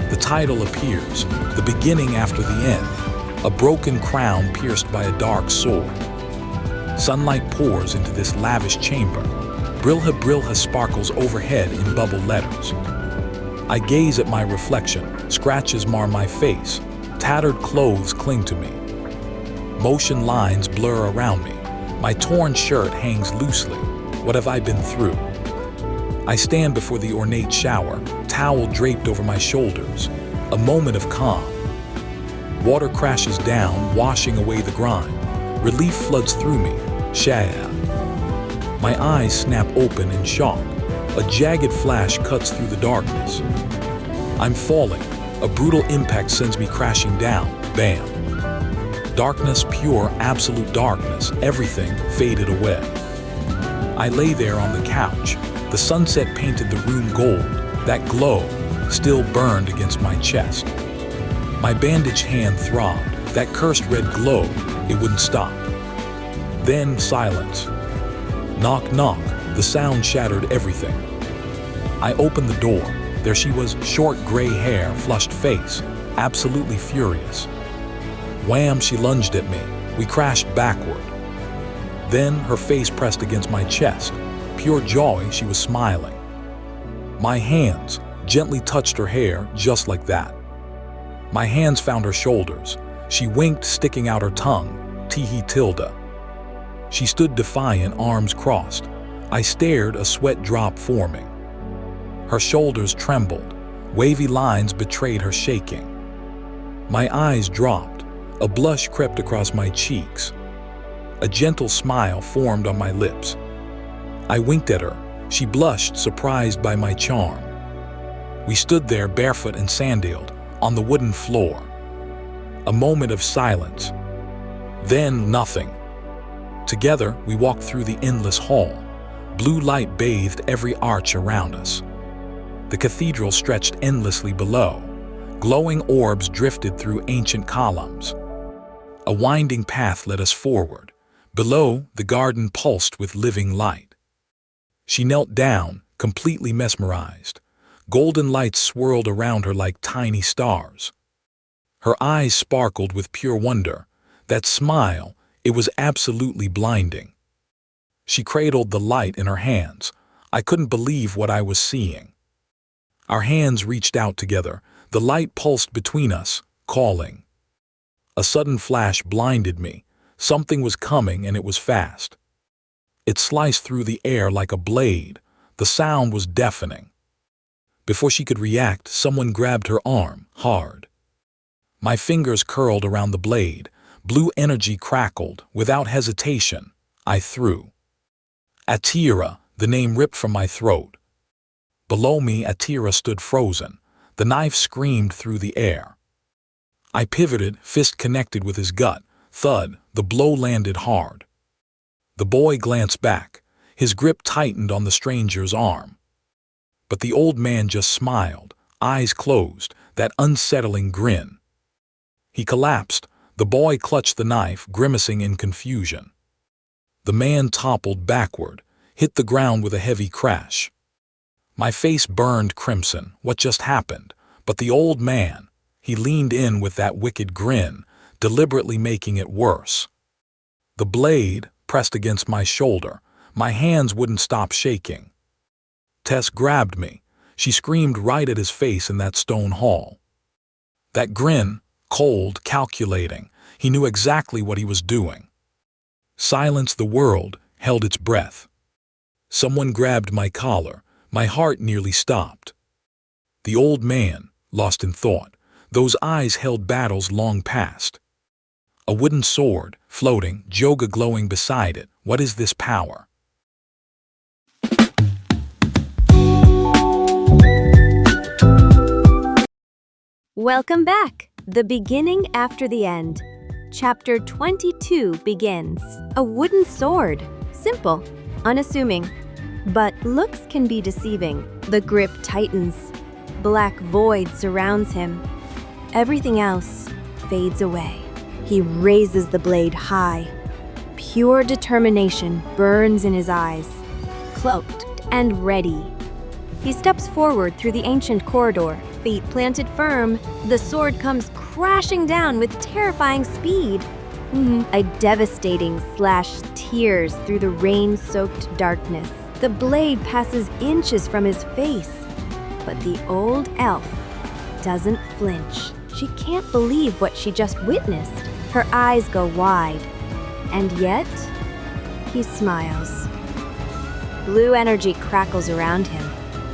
The title appears, the beginning after the end, a broken crown pierced by a dark sword. Sunlight pours into this lavish chamber. Brilha Brilha sparkles overhead in bubble letters. I gaze at my reflection, scratches mar my face, tattered clothes cling to me. Motion lines blur around me. My torn shirt hangs loosely. What have I been through? I stand before the ornate shower, towel draped over my shoulders. A moment of calm. Water crashes down, washing away the grime. Relief floods through me. Shaya. My eyes snap open in shock. A jagged flash cuts through the darkness. I'm falling. A brutal impact sends me crashing down. Bam. Darkness, pure, absolute darkness. Everything faded away. I lay there on the couch. The sunset painted the room gold. That glow still burned against my chest. My bandaged hand throbbed. That cursed red glow, it wouldn't stop. Then silence. Knock, knock. The sound shattered everything. I opened the door. There she was, short gray hair, flushed face, absolutely furious. Wham, she lunged at me. We crashed backward. Then her face pressed against my chest. Pure joy, she was smiling. My hands gently touched her hair, just like that. My hands found her shoulders. She winked, sticking out her tongue. Teehee tilde. She stood defiant, arms crossed. I stared, a sweat drop forming. Her shoulders trembled. Wavy lines betrayed her shaking. My eyes dropped. A blush crept across my cheeks. A gentle smile formed on my lips. I winked at her. She blushed, surprised by my charm. We stood there barefoot and sandaled, on the wooden floor. A moment of silence. Then nothing. Together, we walked through the endless hall. Blue light bathed every arch around us. The cathedral stretched endlessly below. Glowing orbs drifted through ancient columns. A winding path led us forward. Below, the garden pulsed with living light. She knelt down, completely mesmerized. Golden lights swirled around her like tiny stars. Her eyes sparkled with pure wonder. That smile, it was absolutely blinding. She cradled the light in her hands. I couldn't believe what I was seeing. Our hands reached out together. The light pulsed between us, calling. A sudden flash blinded me. Something was coming, and it was fast. It sliced through the air like a blade. The sound was deafening. Before she could react, someone grabbed her arm, hard. My fingers curled around the blade. Blue energy crackled. Without hesitation, I threw. Atira, the name ripped from my throat. Below me, Atira stood frozen. The knife screamed through the air. I pivoted, fist connected with his gut. Thud, the blow landed hard. The boy glanced back. His grip tightened on the stranger's arm. But the old man just smiled, eyes closed, that unsettling grin. He collapsed. The boy clutched the knife, grimacing in confusion. The man toppled backward, hit the ground with a heavy crash. My face burned crimson. What just happened? But the old man, he leaned in with that wicked grin, deliberately making it worse. The blade pressed against my shoulder. My hands wouldn't stop shaking. Tess grabbed me. She screamed right at his face in that stone hall. That grin, cold, calculating. He knew exactly what he was doing. Silence, the world held its breath. Someone grabbed my collar. My heart nearly stopped. The old man, lost in thought. Those eyes held battles long past. A wooden sword, floating, Joga glowing beside it. What is this power? Welcome back. The beginning after the end. Chapter 22 begins. A wooden sword. Simple, unassuming. But looks can be deceiving. The grip tightens. Black void surrounds him. Everything else fades away. He raises the blade high. Pure determination burns in his eyes. Cloaked and ready. He steps forward through the ancient corridor, feet planted firm. The sword comes crashing down with terrifying speed. A devastating slash tears through the rain-soaked darkness. The blade passes inches from his face. But the old elf doesn't flinch. She can't believe what she just witnessed. Her eyes go wide. And yet, he smiles. Blue energy crackles around him.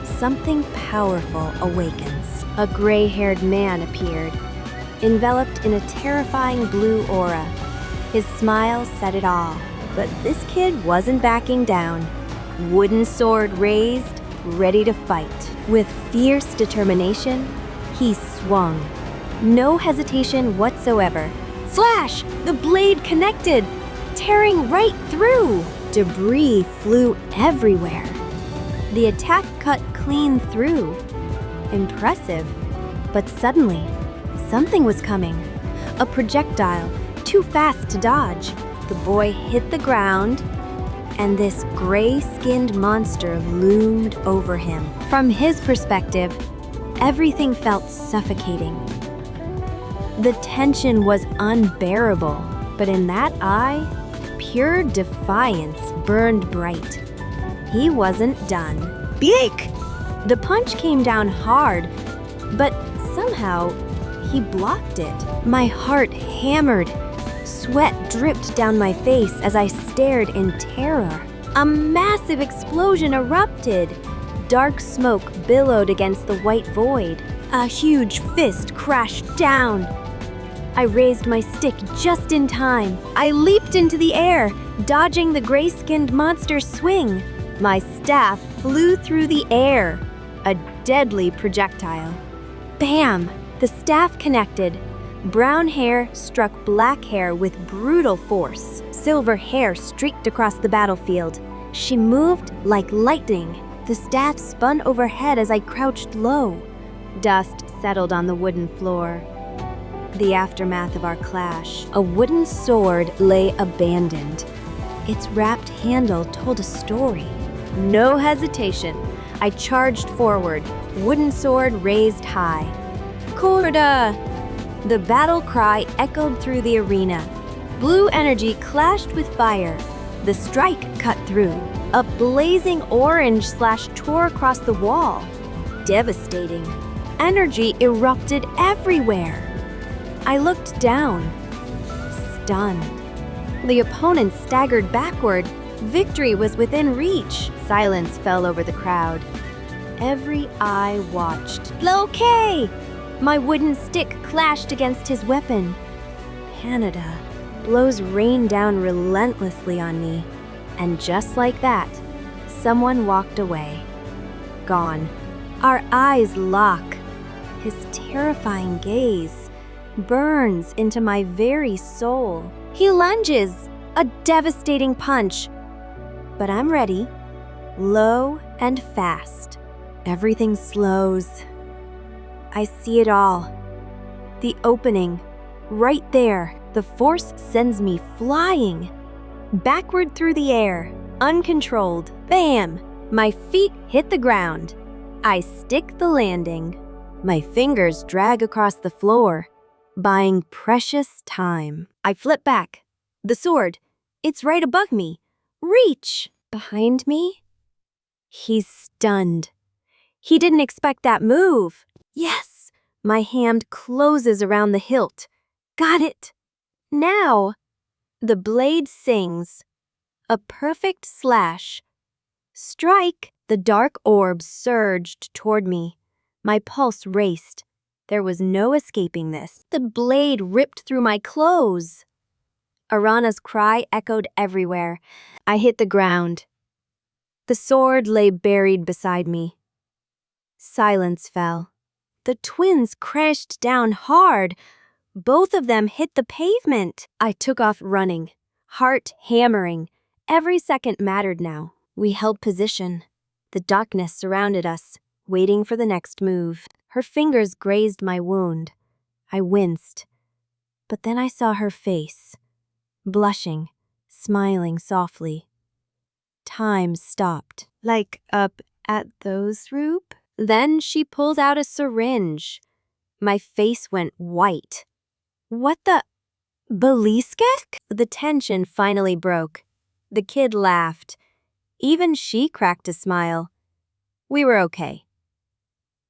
Something powerful awakens. A gray-haired man appeared, enveloped in a terrifying blue aura. His smile said it all. But this kid wasn't backing down. Wooden sword raised, ready to fight. With fierce determination, he swung. No hesitation whatsoever. Slash! The blade connected, tearing right through. Debris flew everywhere. The attack cut clean through. Impressive. But suddenly, something was coming. A projectile, too fast to dodge. The boy hit the ground, and this gray-skinned monster loomed over him. From his perspective, everything felt suffocating. The tension was unbearable, but in that eye, pure defiance burned bright. He wasn't done. Beak! The punch came down hard, but somehow he blocked it. My heart hammered. Sweat dripped down my face as I stared in terror. A massive explosion erupted. Dark smoke billowed against the white void. A huge fist crashed down. I raised my stick just in time. I leaped into the air, dodging the gray-skinned monster's swing. My staff flew through the air, a deadly projectile. Bam! The staff connected. Brown hair struck black hair with brutal force. Silver hair streaked across the battlefield. She moved like lightning. The staff spun overhead as I crouched low. Dust settled on the wooden floor. The aftermath of our clash. A wooden sword lay abandoned. Its wrapped handle told a story. No hesitation. I charged forward, wooden sword raised high. Korda! The battle cry echoed through the arena. Blue energy clashed with fire. The strike cut through. A blazing orange slash tore across the wall. Devastating. Energy erupted everywhere. I looked down, stunned. The opponent staggered backward, Victory was within reach. Silence fell over the crowd. Every eye watched. Okay! My wooden stick clashed against his weapon. Canada. Blows rained down relentlessly on me. And just like that, someone walked away. Gone. Our eyes lock. His terrifying gaze burns into my very soul. He lunges, a devastating punch. But I'm ready, low and fast. Everything slows. I see it all. The opening, right there. The force sends me flying. Backward through the air, uncontrolled. Bam! My feet hit the ground. I stick the landing. My fingers drag across the floor, buying precious time. I flip back. The sword, it's right above me. Reach! Behind me? He's stunned. He didn't expect that move. Yes! My hand closes around the hilt. Got it! Now! The blade sings. A perfect slash. Strike! The dark orb surged toward me. My pulse raced. There was no escaping this. The blade ripped through my clothes. Arana's cry echoed everywhere. I hit the ground. The sword lay buried beside me. Silence fell. The twins crashed down hard. Both of them hit the pavement. I took off running, heart hammering. Every second mattered now. We held position. The darkness surrounded us, waiting for the next move. Her fingers grazed my wound. I winced. But then I saw her face, blushing, smiling softly. Time stopped. Like up at those, Rube? Then she pulled out a syringe. My face went white. What the? Beliskek? The tension finally broke. The kid laughed. Even she cracked a smile. We were okay.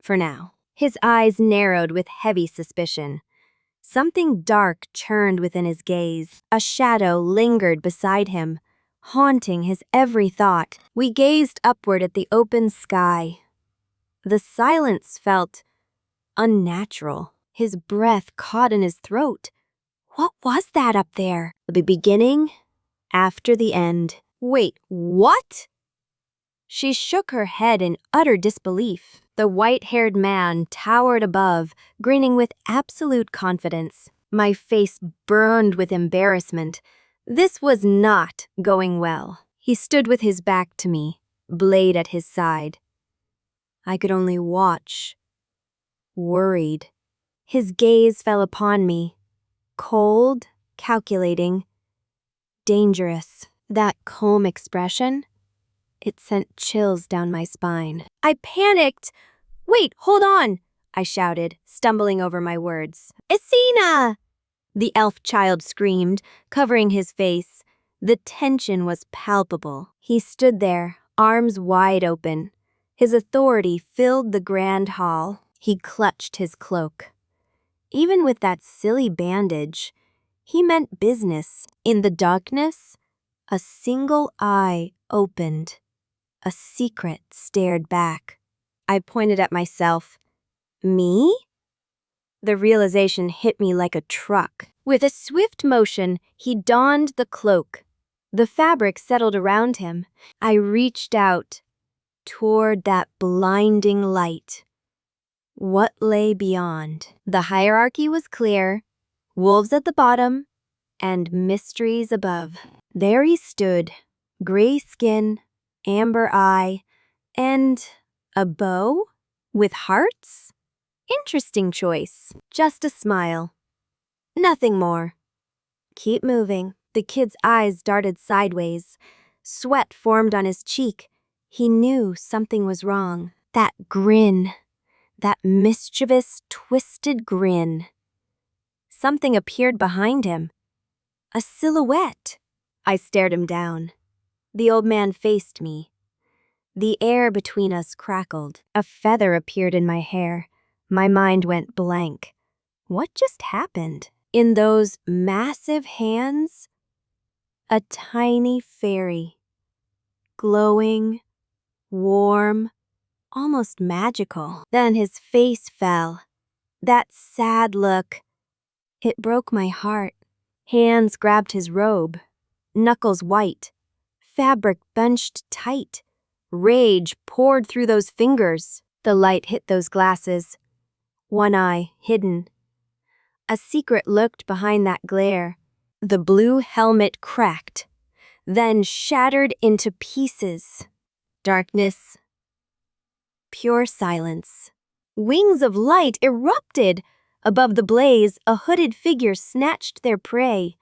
For now. His eyes narrowed with heavy suspicion. Something dark churned within his gaze. A shadow lingered beside him, haunting his every thought. We gazed upward at the open sky. The silence felt unnatural. His breath caught in his throat. What was that up there? The beginning, after the end. Wait, what? She shook her head in utter disbelief. The white-haired man towered above, grinning with absolute confidence. My face burned with embarrassment. This was not going well. He stood with his back to me, blade at his side. I could only watch, worried. His gaze fell upon me, cold, calculating, dangerous. That calm expression, it sent chills down my spine. I panicked. Wait, hold on, I shouted, stumbling over my words. Esina! The elf child screamed, covering his face. The tension was palpable. He stood there, arms wide open. His authority filled the grand hall. He clutched his cloak. Even with that silly bandage, he meant business. In the darkness, a single eye opened. A secret stared back. I pointed at myself. Me? The realization hit me like a truck. With a swift motion, he donned the cloak. The fabric settled around him. I reached out toward that blinding light. What lay beyond? The hierarchy was clear. Wolves at the bottom and mysteries above. There he stood, gray skin, amber eye, and a bow with hearts? Interesting choice. Just a smile. Nothing more. Keep moving. The kid's eyes darted sideways. Sweat formed on his cheek. He knew something was wrong. That grin. That mischievous, twisted grin. Something appeared behind him. A silhouette. I stared him down. The old man faced me. The air between us crackled. A feather appeared in my hair. My mind went blank. What just happened? In those massive hands? A tiny fairy. glowing, warm, almost magical. Then his face fell. That sad look. It broke my heart. Hands grabbed his robe, knuckles white, fabric bunched tight. Rage poured through those fingers. The light hit those glasses. One eye hidden. A secret lurked behind that glare. The blue helmet cracked, then shattered into pieces. Darkness. Pure silence. Wings of light erupted. Above the blaze, a hooded figure snatched their prey.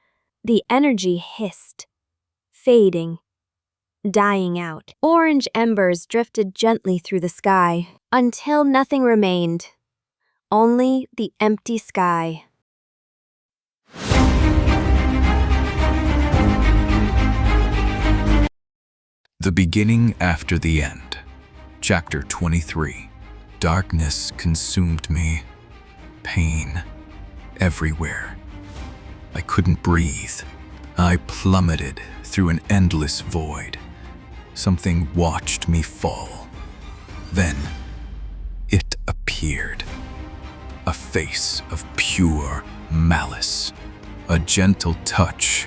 The energy hissed, fading, dying out. Orange embers drifted gently through the sky, until nothing remained. Only the empty sky. The beginning after the end. Chapter 23. Darkness consumed me. Pain everywhere. I couldn't breathe. I plummeted through an endless void. Something watched me fall. Then it appeared. A face of pure malice. A gentle touch.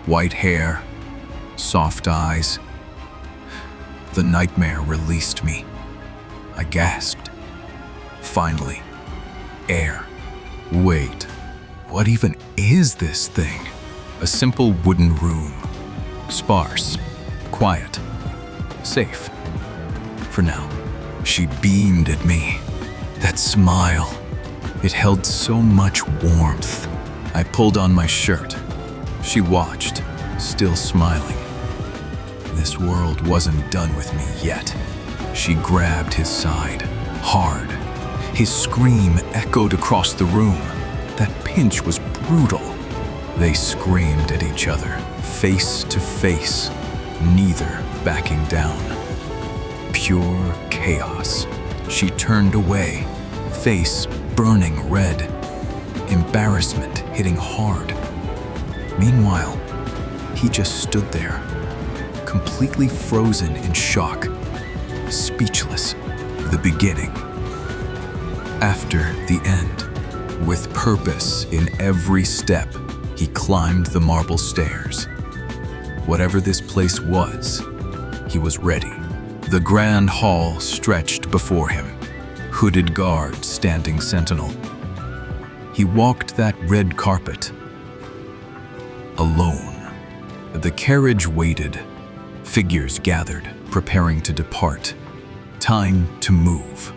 White hair. Soft eyes. The nightmare released me. I gasped. Finally, air. Wait, what even is this thing? A simple wooden room. Sparse, quiet, safe. For now, she beamed at me. That smile, it held so much warmth. I pulled on my shirt. She watched, still smiling. This world wasn't done with me yet. She grabbed his side, hard. His scream echoed across the room. That pinch was brutal. They screamed at each other, face to face, neither backing down. Pure chaos. She turned away, face burning red. Embarrassment hitting hard. Meanwhile, he just stood there, completely frozen in shock, speechless. The beginning. After the end, with purpose in every step, he climbed the marble stairs. Whatever this place was, he was ready. The grand hall stretched before him, hooded guards standing sentinel. He walked that red carpet, alone. The carriage waited. Figures gathered, preparing to depart. Time to move.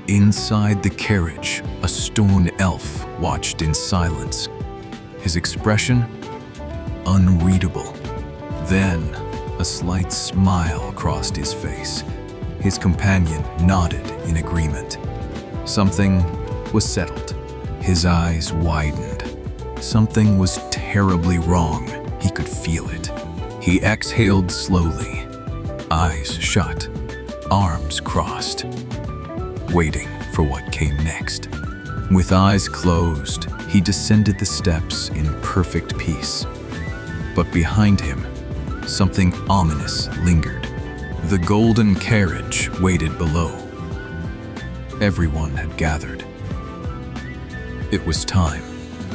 Inside the carriage, a stone elf watched in silence. His expression? Unreadable. Then, a slight smile crossed his face. His companion nodded in agreement. Something was settled. His eyes widened. Something was terribly wrong. He could feel it. He exhaled slowly, eyes shut, arms crossed, waiting for what came next. With eyes closed, he descended the steps in perfect peace. But behind him, something ominous lingered. The golden carriage waited below. Everyone had gathered. It was time.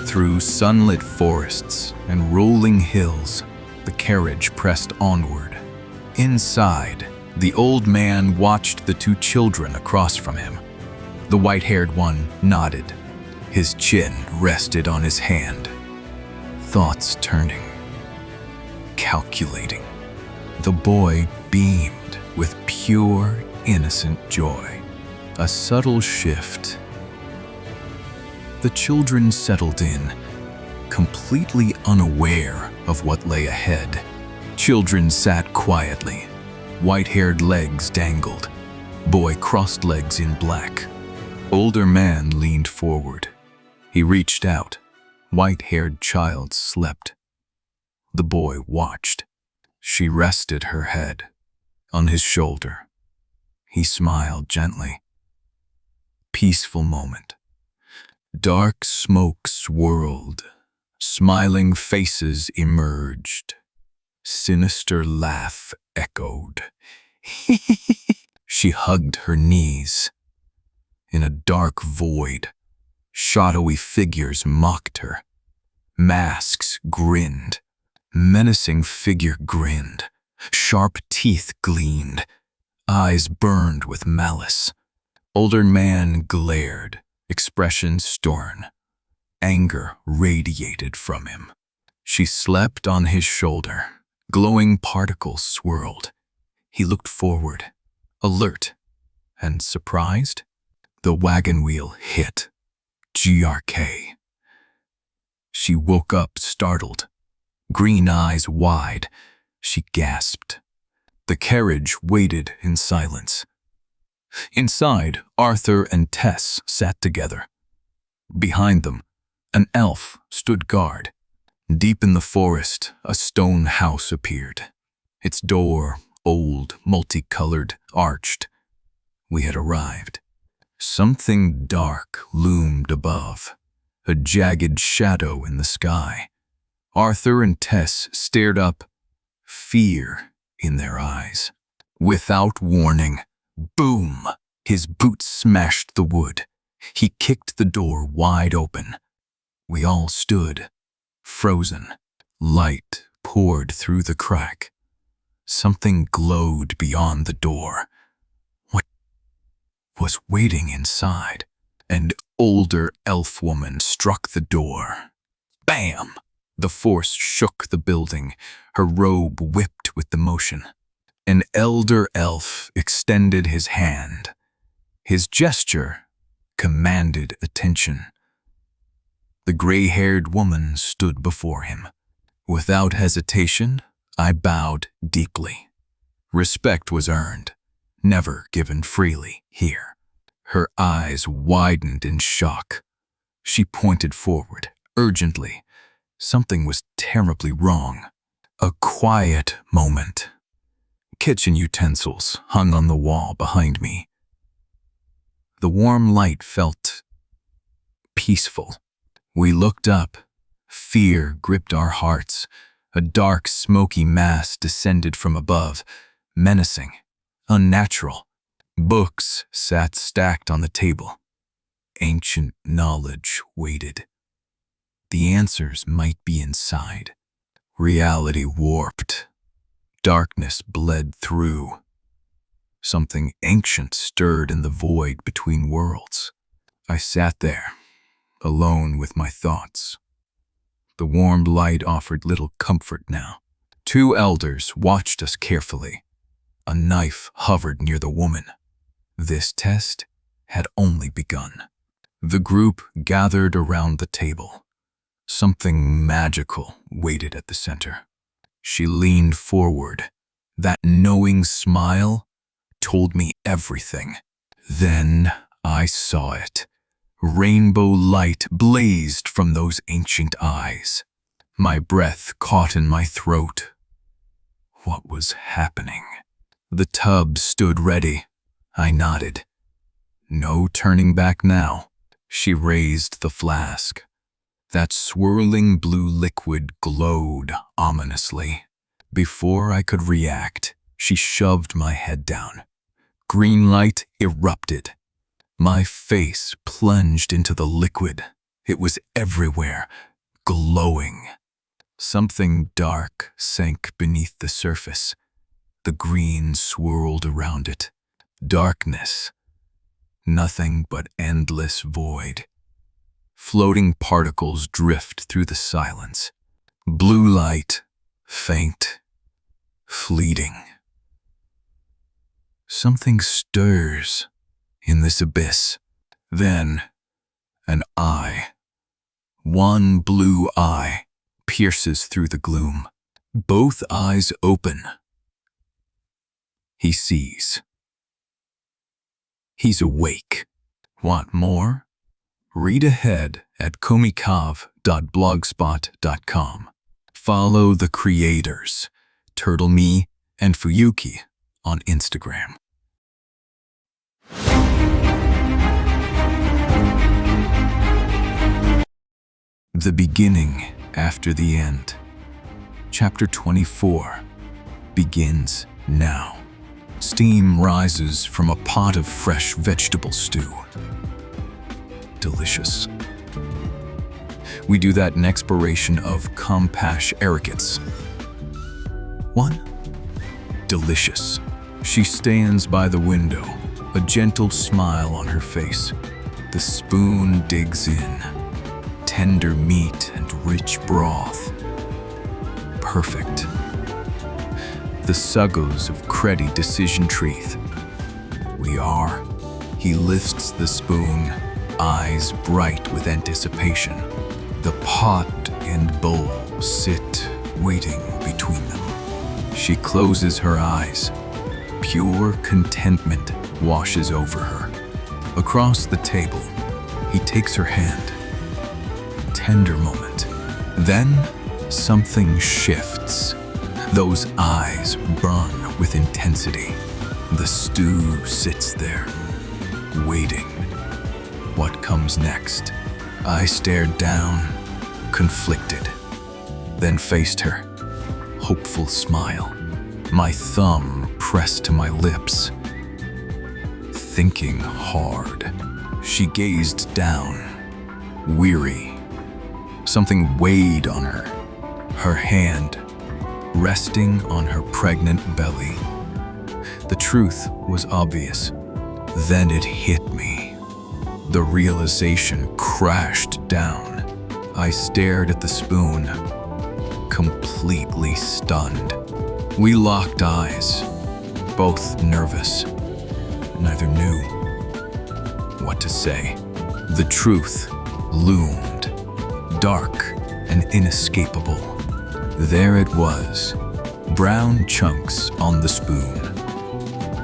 Through sunlit forests and rolling hills, the carriage pressed onward. Inside, the old man watched the two children across from him. The white-haired one nodded. His chin rested on his hand. Thoughts turning. Calculating. The boy beamed with pure, innocent joy. A subtle shift. The children settled in, completely unaware of what lay ahead. Children sat quietly. White-haired legs dangled. Boy crossed legs in black. Older man leaned forward. He reached out. White-haired child slept. The boy watched. She rested her head on his shoulder. He smiled gently. Peaceful moment. Dark smoke swirled. Smiling faces emerged. sinister laugh echoed. She hugged her knees. In a dark void, shadowy figures mocked her. Masks grinned. Menacing figure grinned. Sharp teeth gleamed. Eyes burned with malice. Older man glared, expression stern. Anger radiated from him. She slept on his shoulder. Glowing particles swirled. He looked forward, alert and surprised. The wagon wheel hit. GRK. She woke up startled. Green eyes wide. She gasped. The carriage waited in silence. Inside, Arthur and Tess sat together. Behind them, an elf stood guard. Deep in the forest, a stone house appeared. Its door, old, multicolored, arched. We had arrived. Something dark loomed above, a jagged shadow in the sky. Arthur and Tess stared up, fear in their eyes. Without warning, boom! His boot smashed the wood. He kicked the door wide open. We all stood, frozen. Light poured through the crack. Something glowed beyond the door. What was waiting inside? An older elf woman struck the door. Bam! The force shook the building. Her robe whipped with the motion. An elder elf extended his hand. His gesture commanded attention. The gray-haired woman stood before him. Without hesitation, I bowed deeply. Respect was earned, never given freely here. Her eyes widened in shock. She pointed forward, urgently. Something was terribly wrong. A quiet moment. Kitchen utensils hung on the wall behind me. The warm light felt peaceful. We looked up. Fear gripped our hearts. A dark, smoky mass descended from above, menacing, unnatural. Books sat stacked on the table. Ancient knowledge waited. The answers might be inside. Reality warped. Darkness bled through. Something ancient stirred in the void between worlds. I sat there, alone with my thoughts. The warm light offered little comfort now. Two elders watched us carefully. A knife hovered near the woman. This test had only begun. The group gathered around the table. Something magical waited at the center. She leaned forward. That knowing smile told me everything. Then I saw it. Rainbow light blazed from those ancient eyes. My breath caught in my throat. What was happening? The tub stood ready. I nodded. No turning back now. She raised the flask. That swirling blue liquid glowed ominously. Before I could react, she shoved my head down. Green light erupted. My face plunged into the liquid. It was everywhere, glowing. Something dark sank beneath the surface. The green swirled around it. Darkness. Nothing but endless void. Floating particles drift through the silence. Blue light, faint, fleeting. Something stirs in this abyss. Then, an eye. One blue eye pierces through the gloom. Both eyes open. He sees. He's awake. Want more? Read ahead at komikav.blogspot.com. Follow the creators, Turtle Me and Fuyuki, on Instagram. The beginning after the end. Chapter 24 begins now. Steam rises from a pot of fresh vegetable stew. Delicious. We do that in exploration of Compash Ericates. 1. Delicious. She stands by the window, a gentle smile on her face. The spoon digs in. Tender meat and rich broth. Perfect. The suggos of Creddy decision treeth. We are. He lifts the spoon, eyes bright with anticipation. The pot and bowl sit waiting between them. She closes her eyes. Pure contentment washes over her. Across the table, he takes her hand. Tender moment. Then something shifts. Those eyes burn with intensity. The stew sits there, waiting. What comes next? I stared down, conflicted, then faced her. Hopeful smile. My thumb pressed to my lips. Thinking hard. She gazed down, weary. Something weighed on her. Her hand resting on her pregnant belly. The truth was obvious. Then it hit me. The realization crashed down. I stared at the spoon, completely stunned. We locked eyes, both nervous. Neither knew what to say. The truth loomed, dark and inescapable. There it was, brown chunks on the spoon.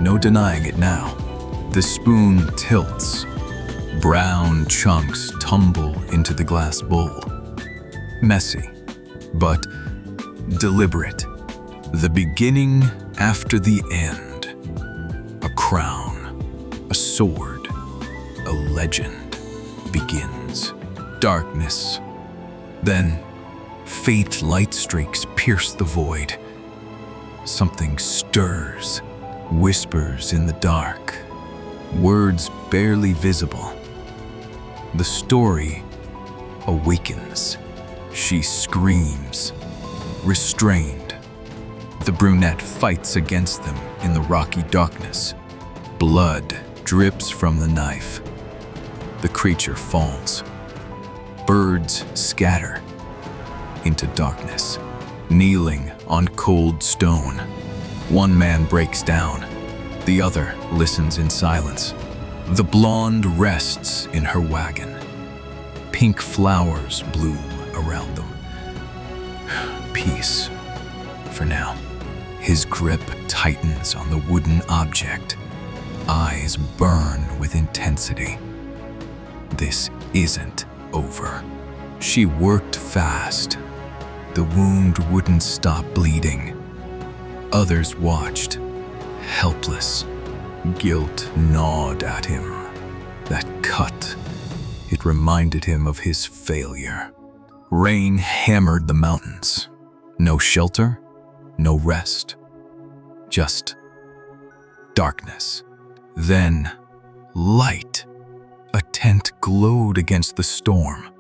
No denying it now. The spoon tilts. Brown chunks tumble into the glass bowl. Messy, but deliberate. The beginning after the end. A crown, a sword, a legend begins. Darkness. Then faint light streaks pierce the void. Something stirs, whispers in the dark. Words barely visible. The story awakens. She screams, restrained. The brunette fights against them in the rocky darkness. Blood drips from the knife. The creature falls. Birds scatter into darkness, kneeling on cold stone. One man breaks down. The other listens in silence. The blonde rests in her wagon. Pink flowers bloom around them. Peace, for now. His grip tightens on the wooden object. Eyes burn with intensity. This isn't over. She worked fast. The wound wouldn't stop bleeding. Others watched, helpless. Guilt gnawed at him. That cut, it reminded him of his failure. Rain hammered the mountains. No shelter, no rest. Just darkness. Then light. A tent glowed against the storm.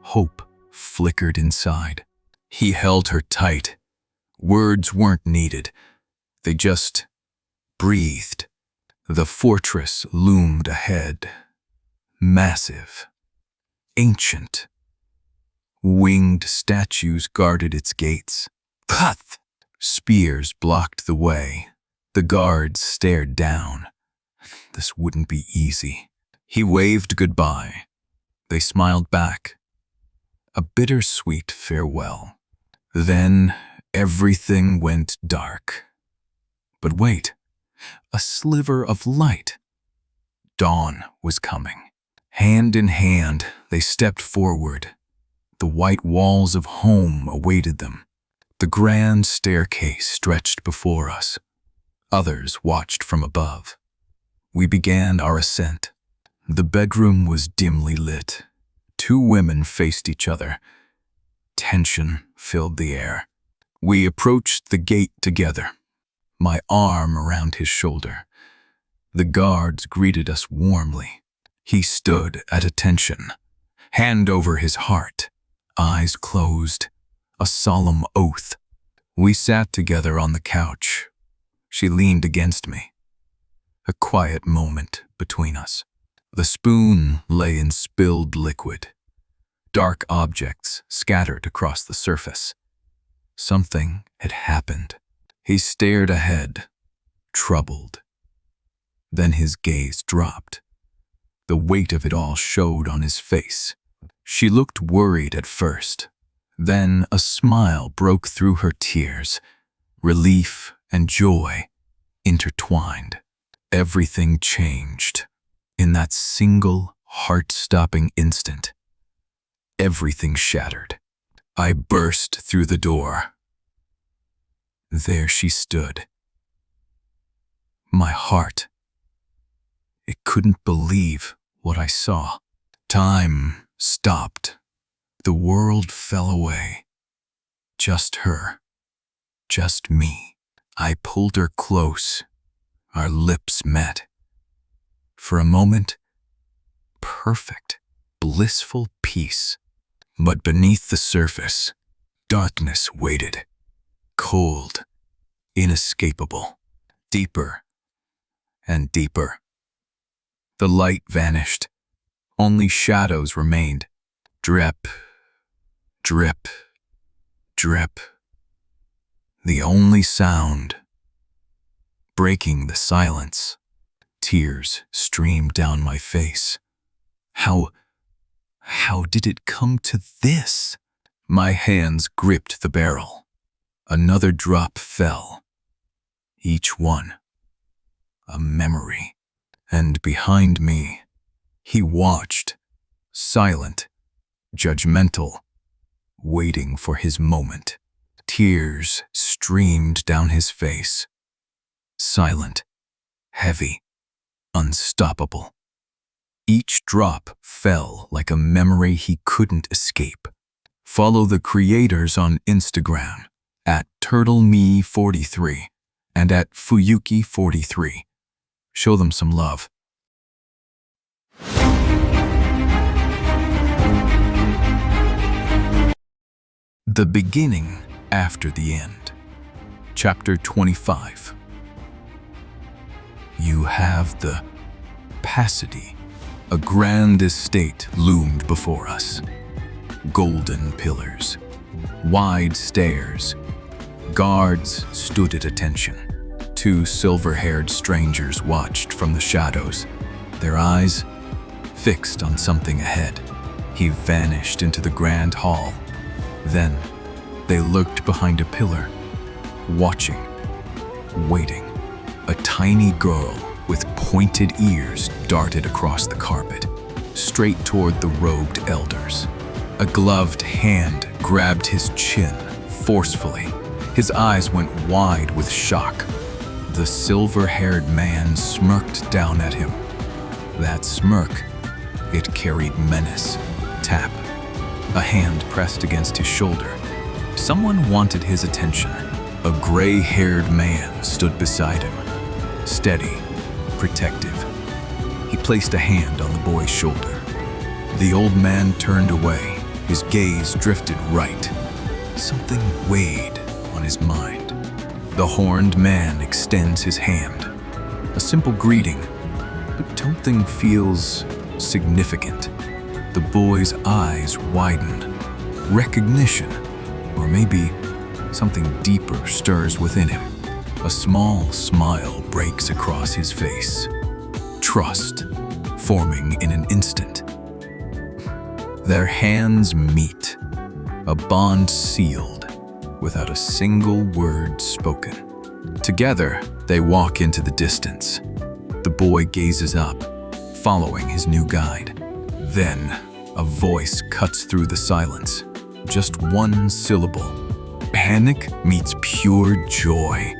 Hope flickered inside. He held her tight. Words weren't needed. They just breathed. The fortress loomed ahead. Massive. Ancient. Winged statues guarded its gates. Path! Spears blocked the way. The guards stared down. This wouldn't be easy. He waved goodbye. They smiled back. A bittersweet farewell. Then everything went dark. But wait, a sliver of light. Dawn was coming. Hand in hand, they stepped forward. The white walls of home awaited them. The grand staircase stretched before us. Others watched from above. We began our ascent. The bedroom was dimly lit. Two women faced each other. Tension filled the air. We approached the gate together, my arm around his shoulder. The guards greeted us warmly. He stood at attention, hand over his heart, eyes closed, a solemn oath. We sat together on the couch. She leaned against me. A quiet moment between us. The spoon lay in spilled liquid. Dark objects scattered across the surface. Something had happened. He stared ahead, troubled. Then his gaze dropped. The weight of it all showed on his face. She looked worried at first. Then a smile broke through her tears. Relief and joy intertwined. Everything changed. In that single, heart-stopping instant, everything shattered. I burst through the door. There she stood. My heart. It couldn't believe what I saw. Time stopped. The world fell away. Just her. Just me. I pulled her close. Our lips met. For a moment, perfect, blissful peace. But beneath the surface, darkness waited. Cold, inescapable, deeper and deeper. The light vanished. Only shadows remained. Drip, drip, drip. The only sound. Breaking the silence. Tears streamed down my face. How did it come to this? My hands gripped the barrel. Another drop fell. Each one, a memory. And behind me, he watched, silent, judgmental, waiting for his moment. Tears streamed down his face. Silent, heavy, unstoppable. Each drop fell like a memory he couldn't escape. Follow the creators on Instagram at TurtleMe43 and at Fuyuki43. Show them some love. The beginning after the end. Chapter 25. You have the capacity. A grand estate loomed before us. Golden pillars, wide stairs. Guards stood at attention. Two silver-haired strangers watched from the shadows, their eyes fixed on something ahead. He vanished into the grand hall. Then they lurked behind a pillar, watching, waiting. A tiny girl with pointed ears darted across the carpet, straight toward the robed elders. A gloved hand grabbed his chin forcefully. His eyes went wide with shock. The silver-haired man smirked down at him. That smirk, it carried menace. Tap. A hand pressed against his shoulder. Someone wanted his attention. A gray-haired man stood beside him, steady, protective. He placed a hand on the boy's shoulder. The old man turned away. His gaze drifted right. Something weighed on his mind. The horned man extends his hand. A simple greeting, but something feels significant. The boy's eyes widen. Recognition, or maybe something deeper stirs within him. A small smile breaks across his face. Trust forming in an instant. Their hands meet, a bond sealed without a single word spoken. Together, they walk into the distance. The boy gazes up, following his new guide. Then, a voice cuts through the silence. Just one syllable. Panic meets pure joy.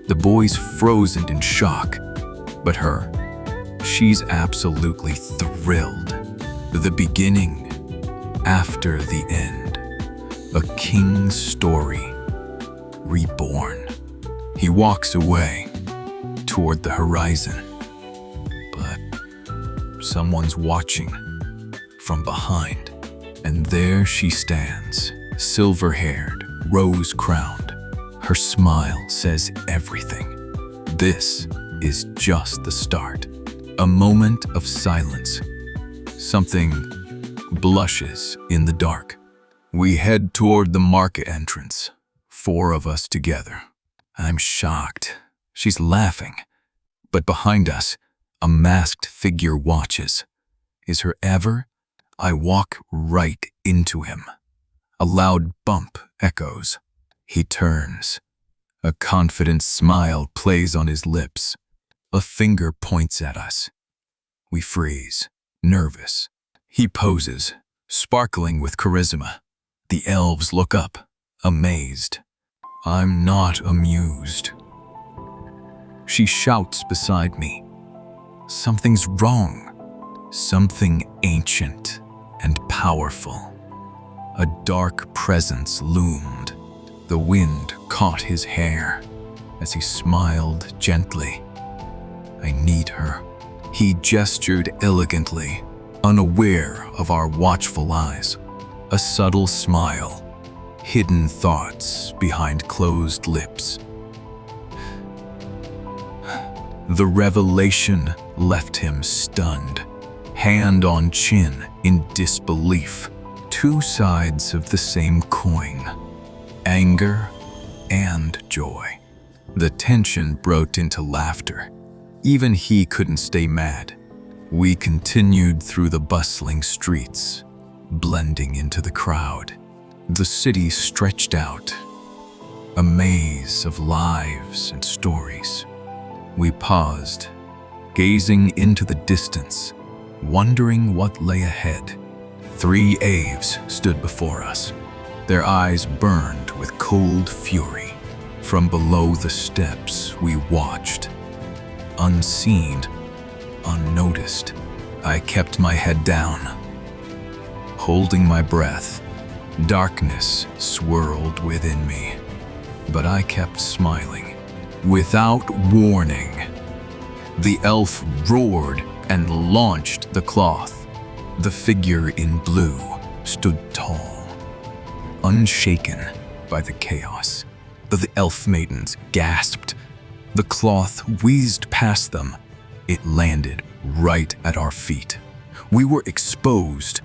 The boy's frozen in shock, but her, she's absolutely thrilled. The beginning after the end. A king's story. walks away toward the horizon. But someone's watching from behind, and there she stands, silver-haired, rose-crowned. Her smile says everything. This is just the start. A moment of silence. Something blushes in the dark. We head toward the market entrance, 4 of us together. I'm shocked. She's laughing. But behind us, a masked figure watches. Is her ever? I walk right into him. A loud bump echoes. He turns. A confident smile plays on his lips. A finger points at us. We freeze, nervous. He poses, sparkling with charisma. The elves look up, amazed. I'm not amused. She shouts beside me. Something's wrong. Something ancient and powerful. A dark presence loomed. The wind caught his hair as he smiled gently. I need her. He gestured elegantly, unaware of our watchful eyes. A subtle smile, hidden thoughts behind closed lips. The revelation left him stunned, hand on chin in disbelief. 2 sides of the same coin, anger and joy. The tension broke into laughter. Even he couldn't stay mad. We continued through the bustling streets, blending into the crowd. The city stretched out, a maze of lives and stories. We paused, gazing into the distance, wondering what lay ahead. 3 Aves stood before us. Their eyes burned with cold fury. From below the steps, we watched. Unseen, unnoticed, I kept my head down. Holding my breath, darkness swirled within me. But I kept smiling. Without warning, the elf roared and launched the cloth. The figure in blue stood tall, unshaken by the chaos. The elf maidens gasped. The cloth whizzed past them. It landed right at our feet. We were exposed.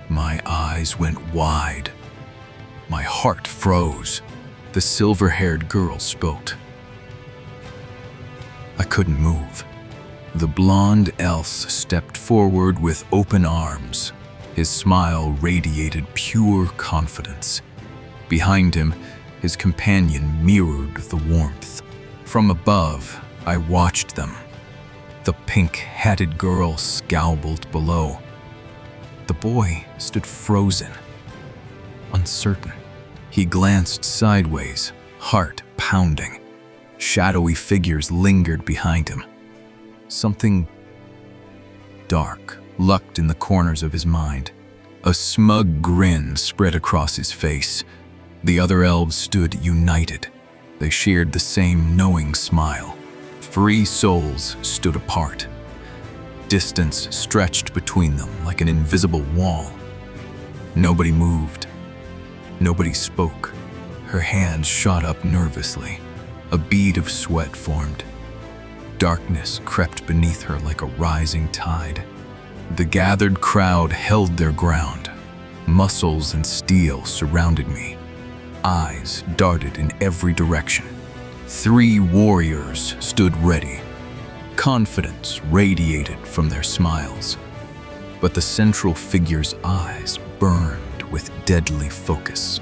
My eyes went wide. My heart froze. The silver-haired girl spoke. I couldn't move. The blonde elf stepped forward with open arms. His smile radiated pure confidence. Behind him, his companion mirrored the warmth. From above, I watched them. The pink-hatted girl scowled below. The boy stood frozen, uncertain. He glanced sideways, heart pounding. Shadowy figures lingered behind him. Something dark lurked in the corners of his mind. A smug grin spread across his face. The other elves stood united. They shared the same knowing smile. 3 souls stood apart. Distance stretched between them like an invisible wall. Nobody moved. Nobody spoke. Her hands shot up nervously. A bead of sweat formed. Darkness crept beneath her like a rising tide. The gathered crowd held their ground. Muscles and steel surrounded me. Eyes darted in every direction. 3 warriors stood ready. Confidence radiated from their smiles. But the central figure's eyes burned with deadly focus.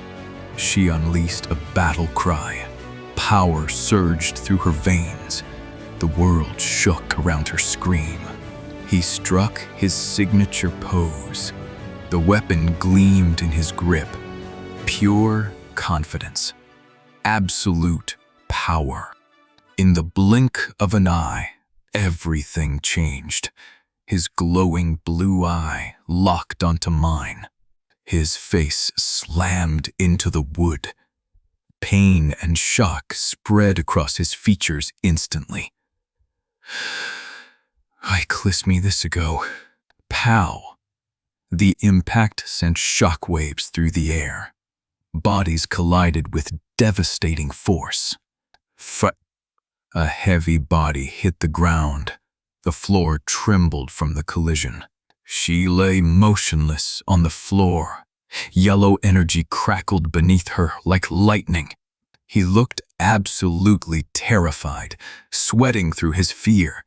She unleashed a battle cry. Power surged through her veins. The world shook around her scream. He struck his signature pose. The weapon gleamed in his grip. Pure confidence. Absolute power. In the blink of an eye, everything changed. His glowing blue eye locked onto mine. His face slammed into the wood. Pain and shock spread across his features instantly. "I kissed me this ago." Pow! The impact sent shockwaves through the air. Bodies collided with devastating force. A heavy body hit the ground. The floor trembled from the collision. She lay motionless on the floor. Yellow energy crackled beneath her like lightning. He looked absolutely terrified, sweating through his fear.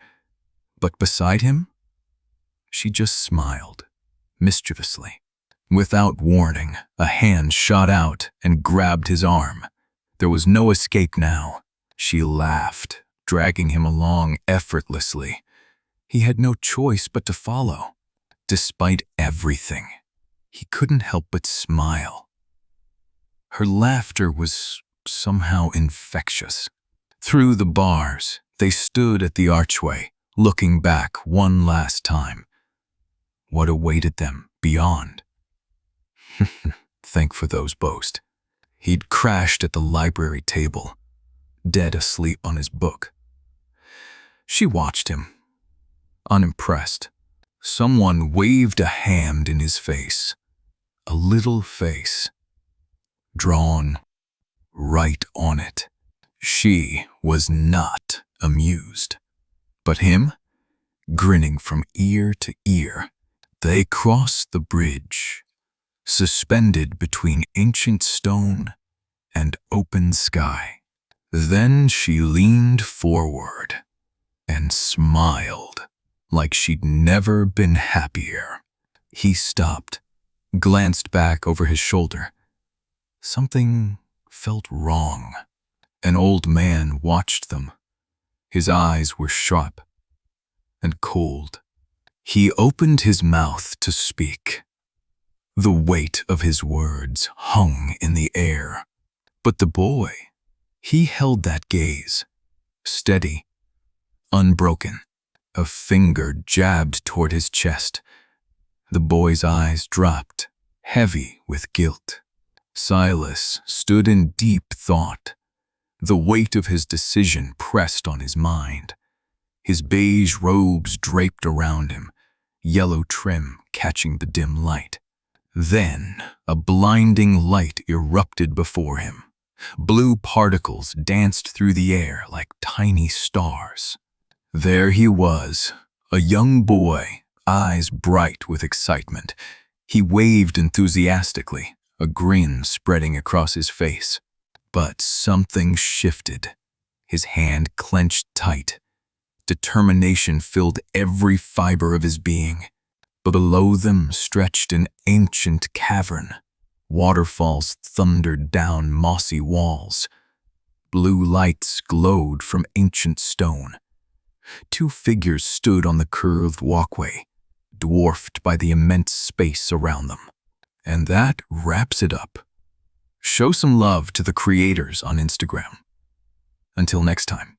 But beside him, she just smiled, mischievously. Without warning, a hand shot out and grabbed his arm. There was no escape now. She laughed, dragging him along effortlessly. He had no choice but to follow. Despite everything, he couldn't help but smile. Her laughter was somehow infectious. Through the bars, they stood at the archway, looking back one last time. What awaited them beyond? Thank for those boast. He'd crashed at the library table, dead asleep on his book. She watched him, unimpressed. Someone waved a hand in his face, a little face, drawn right on it. She was not amused. But him, grinning from ear to ear, they crossed the bridge, suspended between ancient stone and open sky. Then she leaned forward and smiled like she'd never been happier. He stopped, glanced back over his shoulder. Something felt wrong. An old man watched them. His eyes were sharp and cold. He opened his mouth to speak. The weight of his words hung in the air. But the boy, he held that gaze, steady, unbroken. A finger jabbed toward his chest. The boy's eyes dropped, heavy with guilt. Silas stood in deep thought. The weight of his decision pressed on his mind. His beige robes draped around him, yellow trim catching the dim light. Then a blinding light erupted before him. Blue particles danced through the air like tiny stars. There he was, a young boy, eyes bright with excitement. He waved enthusiastically, a grin spreading across his face. But something shifted. His hand clenched tight. Determination filled every fiber of his being. But below them stretched an ancient cavern. Waterfalls thundered down mossy walls. Blue lights glowed from ancient stone. Two figures stood on the curved walkway, dwarfed by the immense space around them. And that wraps it up. Show some love to the creators on Instagram. Until next time.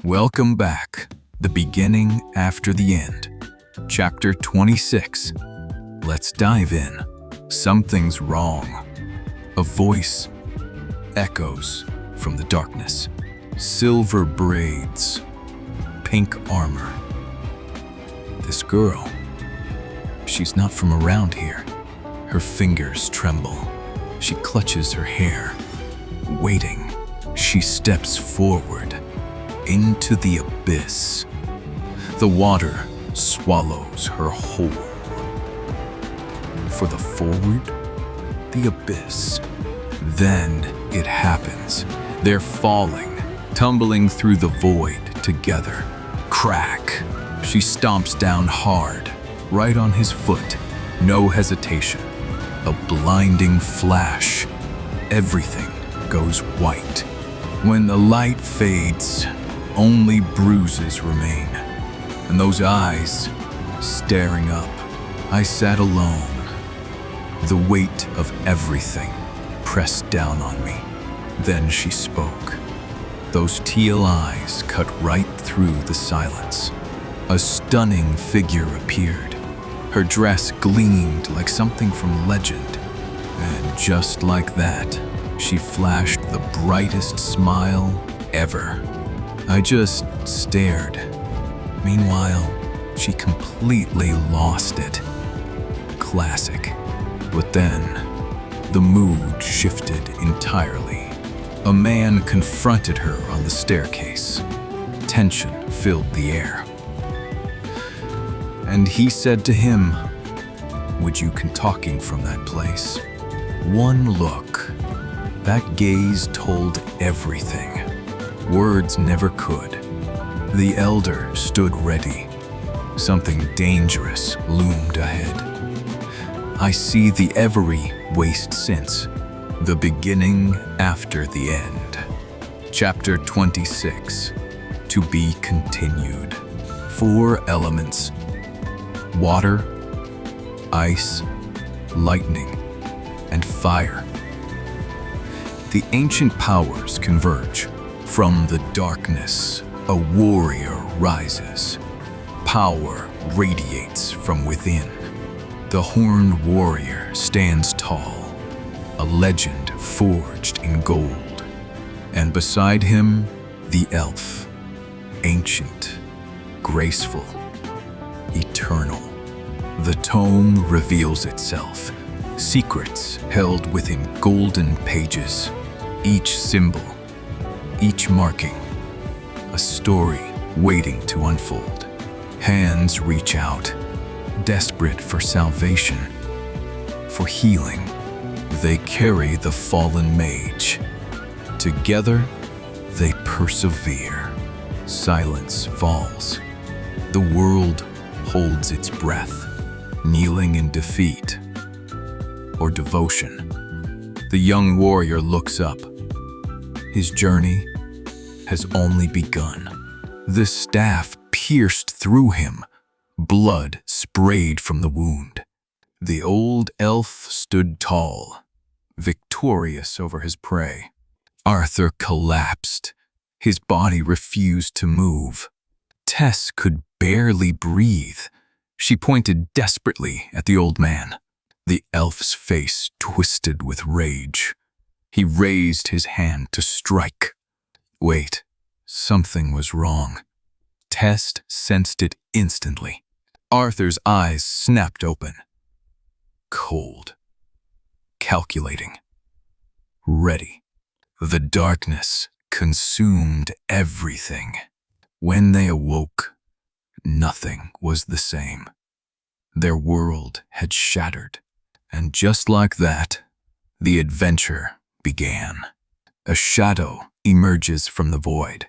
Welcome back. The beginning after the end. Chapter 26. Let's dive in. Something's wrong. A voice echoes from the darkness. Silver braids, pink armor. This girl, she's not from around here. Her fingers tremble. She clutches her hair. Waiting, she steps forward into the abyss. The water swallows her whole. For the forward, the abyss. Then it happens. They're falling, tumbling through the void together. Crack. She stomps down hard, right on his foot. No hesitation. A blinding flash. Everything goes white. When the light fades, only bruises remain. And those eyes, staring up. I sat alone. The weight of everything pressed down on me. Then she spoke. Those teal eyes cut right through the silence. A stunning figure appeared. Her dress gleamed like something from legend, and just like that, she flashed the brightest smile ever. I just stared. Meanwhile, she completely lost it. Classic. But then, the mood shifted entirely. A man confronted her on the staircase. Tension filled the air. And he said to him, "Would you come talking from that place?" One look, that gaze told everything. Words never could. The elder stood ready. Something dangerous loomed ahead. I see the every waste since, the beginning after the end. Chapter 26, to be continued. 4 elements: water, ice, lightning, and fire. The ancient powers converge. From the darkness, a warrior rises. Power radiates from within. The horned warrior stands tall, a legend forged in gold. And beside him, the elf, ancient, graceful, eternal. The tome reveals itself, secrets held within golden pages, each symbol, each marking, a story waiting to unfold. Hands reach out, desperate for salvation, for healing. They carry the fallen mage. Together, they persevere. Silence falls. The world holds its breath, kneeling in defeat or devotion. The young warrior looks up. His journey has only begun. The staff pierced through him. Blood sprayed from the wound. The old elf stood tall, victorious over his prey. Arthur collapsed. His body refused to move. Tess could barely breathe. She pointed desperately at the old man. The elf's face twisted with rage. He raised his hand to strike. Wait, something was wrong. Tess sensed it instantly. Arthur's eyes snapped open. Cold. Calculating. Ready. The darkness consumed everything. When they awoke, nothing was the same. Their world had shattered. And just like that, the adventure began. A shadow emerges from the void.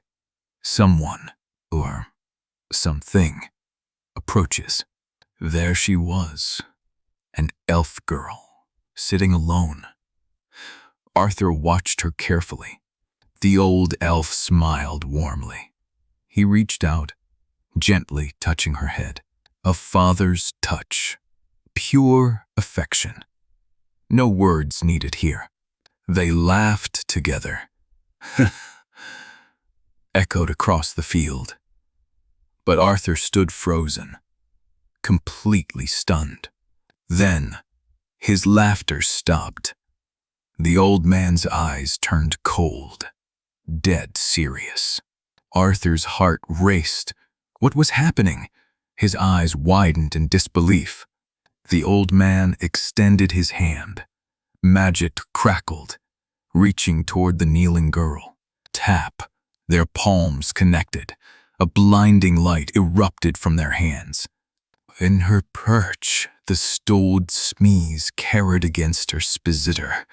Someone, or something, approaches. There she was, an elf girl, sitting alone. Arthur watched her carefully. The old elf smiled warmly. He reached out, gently touching her head. A father's touch. Pure affection. No words needed here. They laughed together. Echoed across the field. But Arthur stood frozen, completely stunned. Then, his laughter stopped. The old man's eyes turned cold, dead serious. Arthur's heart raced. What was happening? His eyes widened in disbelief. The old man extended his hand. Magic crackled, reaching toward the kneeling girl. Tap. Their palms connected. A blinding light erupted from their hands. In her perch, the stoled Smees carried against her Spizzitter.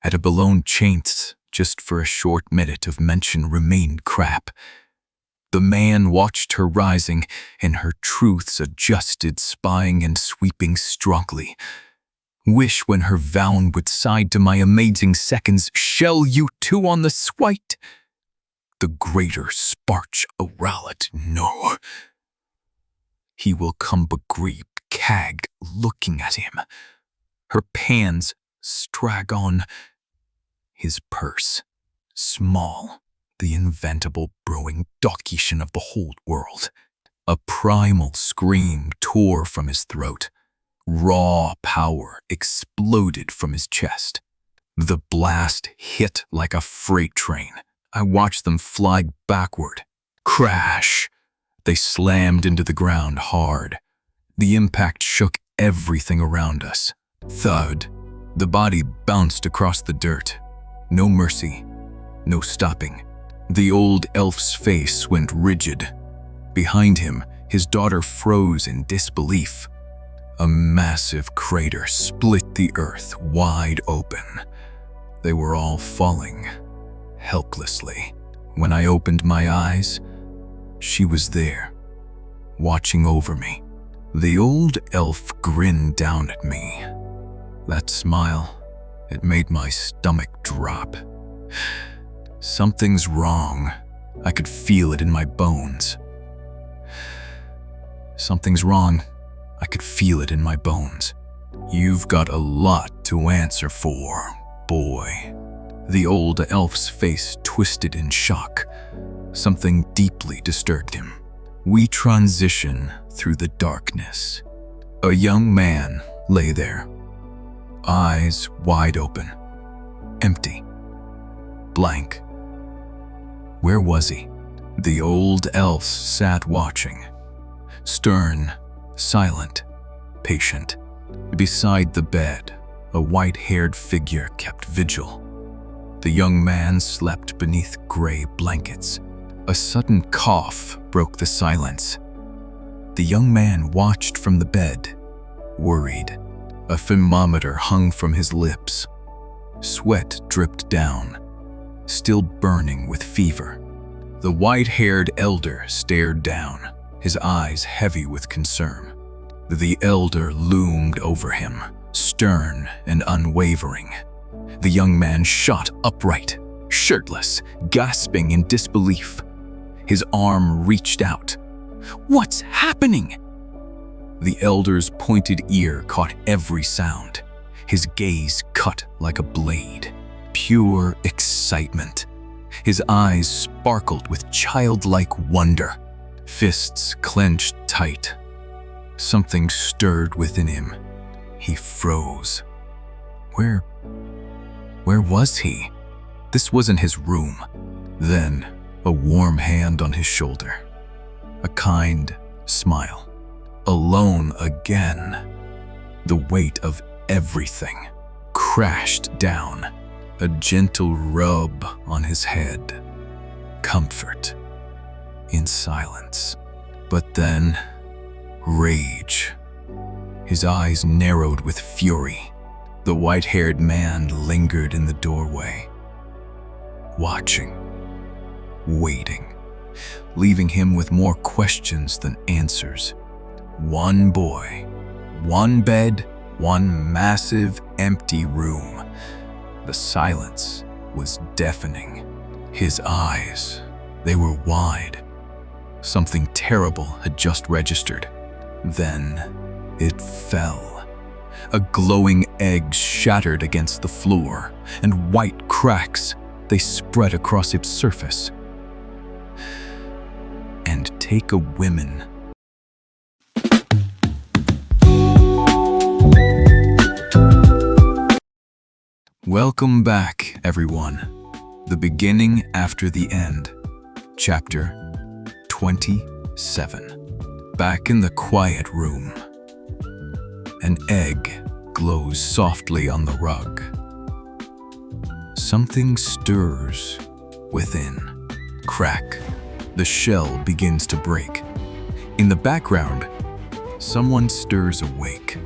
At a blown chance, just for a short minute of mention remained crap. The man watched her rising, and her truths adjusted, spying and sweeping strongly. Wish when her vown would side to my amazing seconds, shall you two on the swite? The greater sparch oralit, no. He will come begreed, cagged, looking at him. Her pans strag on his purse, small, the inventable brewing dockation of the whole world. A primal scream tore from his throat. Raw power exploded from his chest. The blast hit like a freight train. I watched them fly backward. Crash! They slammed into the ground hard. The impact shook everything around us. Thud. The body bounced across the dirt. No mercy. No stopping. The old elf's face went rigid. Behind him, his daughter froze in disbelief. A massive crater split the earth wide open. They were all falling, helplessly. When I opened my eyes, she was there, watching over me. The old elf grinned down at me. That smile, it made my stomach drop. Something's wrong. I could feel it in my bones. Something's wrong. I could feel it in my bones. You've got a lot to answer for, boy. The old elf's face twisted in shock. Something deeply disturbed him. We transition through the darkness. A young man lay there, eyes wide open, empty, blank. Where was he? The old elf sat watching, stern, silent, patient. Beside the bed, a white-haired figure kept vigil. The young man slept beneath gray blankets. A sudden cough broke the silence. The young man watched from the bed, worried. A thermometer hung from his lips. Sweat dripped down, still burning with fever. The white-haired elder stared down, his eyes heavy with concern. The elder loomed over him, stern and unwavering. The young man shot upright, shirtless, gasping in disbelief. His arm reached out. "What's happening?" The elder's pointed ear caught every sound. His gaze cut like a blade. Pure excitement. His eyes sparkled with childlike wonder. Fists clenched tight. Something stirred within him. He froze. Where was he? This wasn't his room. Then, a warm hand on his shoulder. A kind smile. Alone again. The weight of everything crashed down. A gentle rub on his head. Comfort. In silence. But then, rage. His eyes narrowed with fury. The white-haired man lingered in the doorway, watching, waiting, leaving him with more questions than answers. One boy, one bed, one massive empty room. The silence was deafening. His eyes, they were wide. Something terrible had just registered. Then it fell. A glowing egg shattered against the floor, and white cracks, they spread across its surface. And take a woman. Welcome back, everyone. The beginning after the end. Chapter 27. Back in the quiet room. An egg glows softly on the rug. Something stirs within. Crack. The shell begins to break. In the background, someone stirs awake.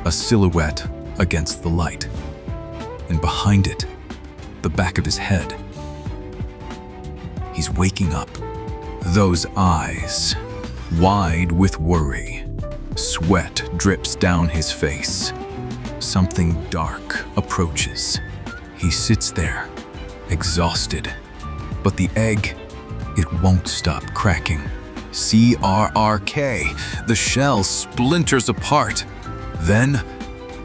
A silhouette against the light. And behind it, the back of his head. He's waking up. Those eyes, wide with worry. Sweat drips down his face. Something dark approaches. He sits there, exhausted. But the egg, it won't stop cracking. CRRK, the shell splinters apart. Then,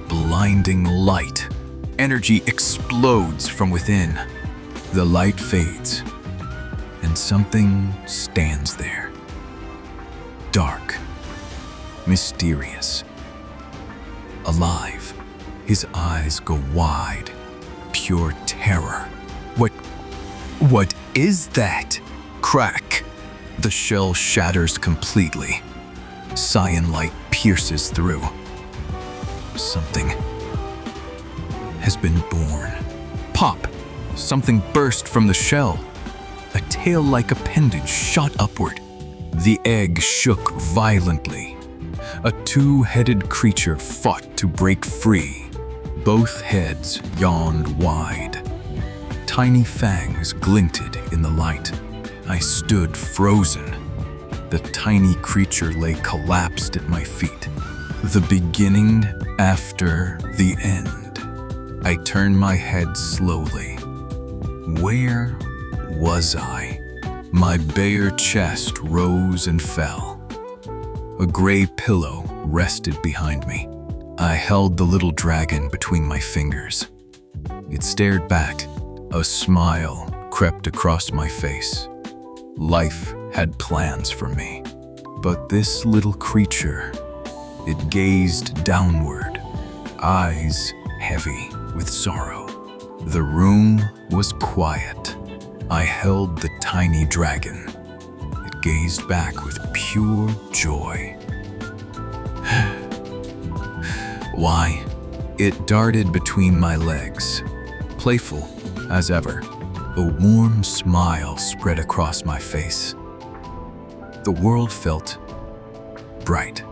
blinding light. Energy explodes from within. The light fades, and something stands there. dark, mysterious, alive. His eyes go wide, pure terror. What is that? Crack! The shell shatters completely. Cyan light pierces through. Something has been born. Pop! Something burst from the shell. A tail-like appendage shot upward. The egg shook violently. A two-headed creature fought to break free. Both heads yawned wide. Tiny fangs glinted in the light. I stood frozen. The tiny creature lay collapsed at my feet. The beginning after the end. I turned my head slowly. Where was I? My bare chest rose and fell. A gray pillow rested behind me. I held the little dragon between my fingers. It stared back. A smile crept across my face. Life had plans for me. But this little creature, it gazed downward, eyes heavy with sorrow. The room was quiet. I held the tiny dragon. It gazed back with pure joy. Why? It darted between my legs, playful as ever. A warm smile spread across my face. The world felt bright.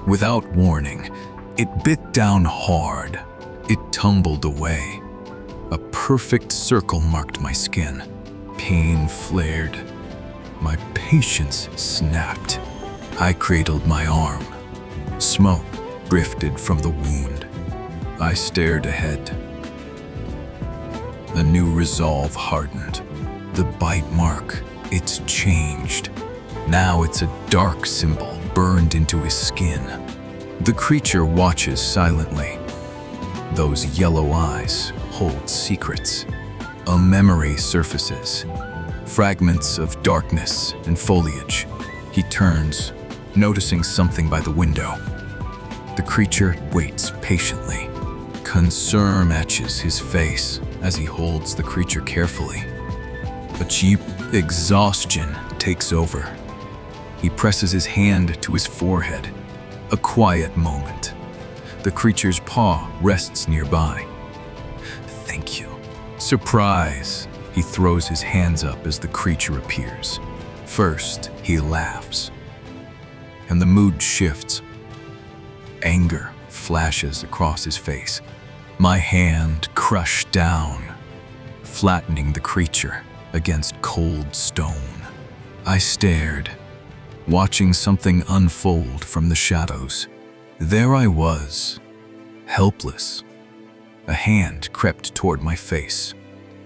Without warning, it bit down hard. It tumbled away. A perfect circle marked my skin. Pain flared. My patience snapped. I cradled my arm. Smoke drifted from the wound. I stared ahead. A new resolve hardened. The bite mark, it's changed. Now it's a dark symbol burned into his skin. The creature watches silently. Those yellow eyes hold secrets. A memory surfaces. Fragments of darkness and foliage. He turns, noticing something by the window. The creature waits patiently. Concern etches his face as he holds the creature carefully. A cheap exhaustion takes over. He presses his hand to his forehead. A quiet moment. The creature's paw rests nearby. Thank you. Surprise. He throws his hands up as the creature appears. First, he laughs. And the mood shifts. Anger flashes across his face. My hand crushed down, flattening the creature against cold stone. I stared, watching something unfold from the shadows. There I was, helpless. A hand crept toward my face.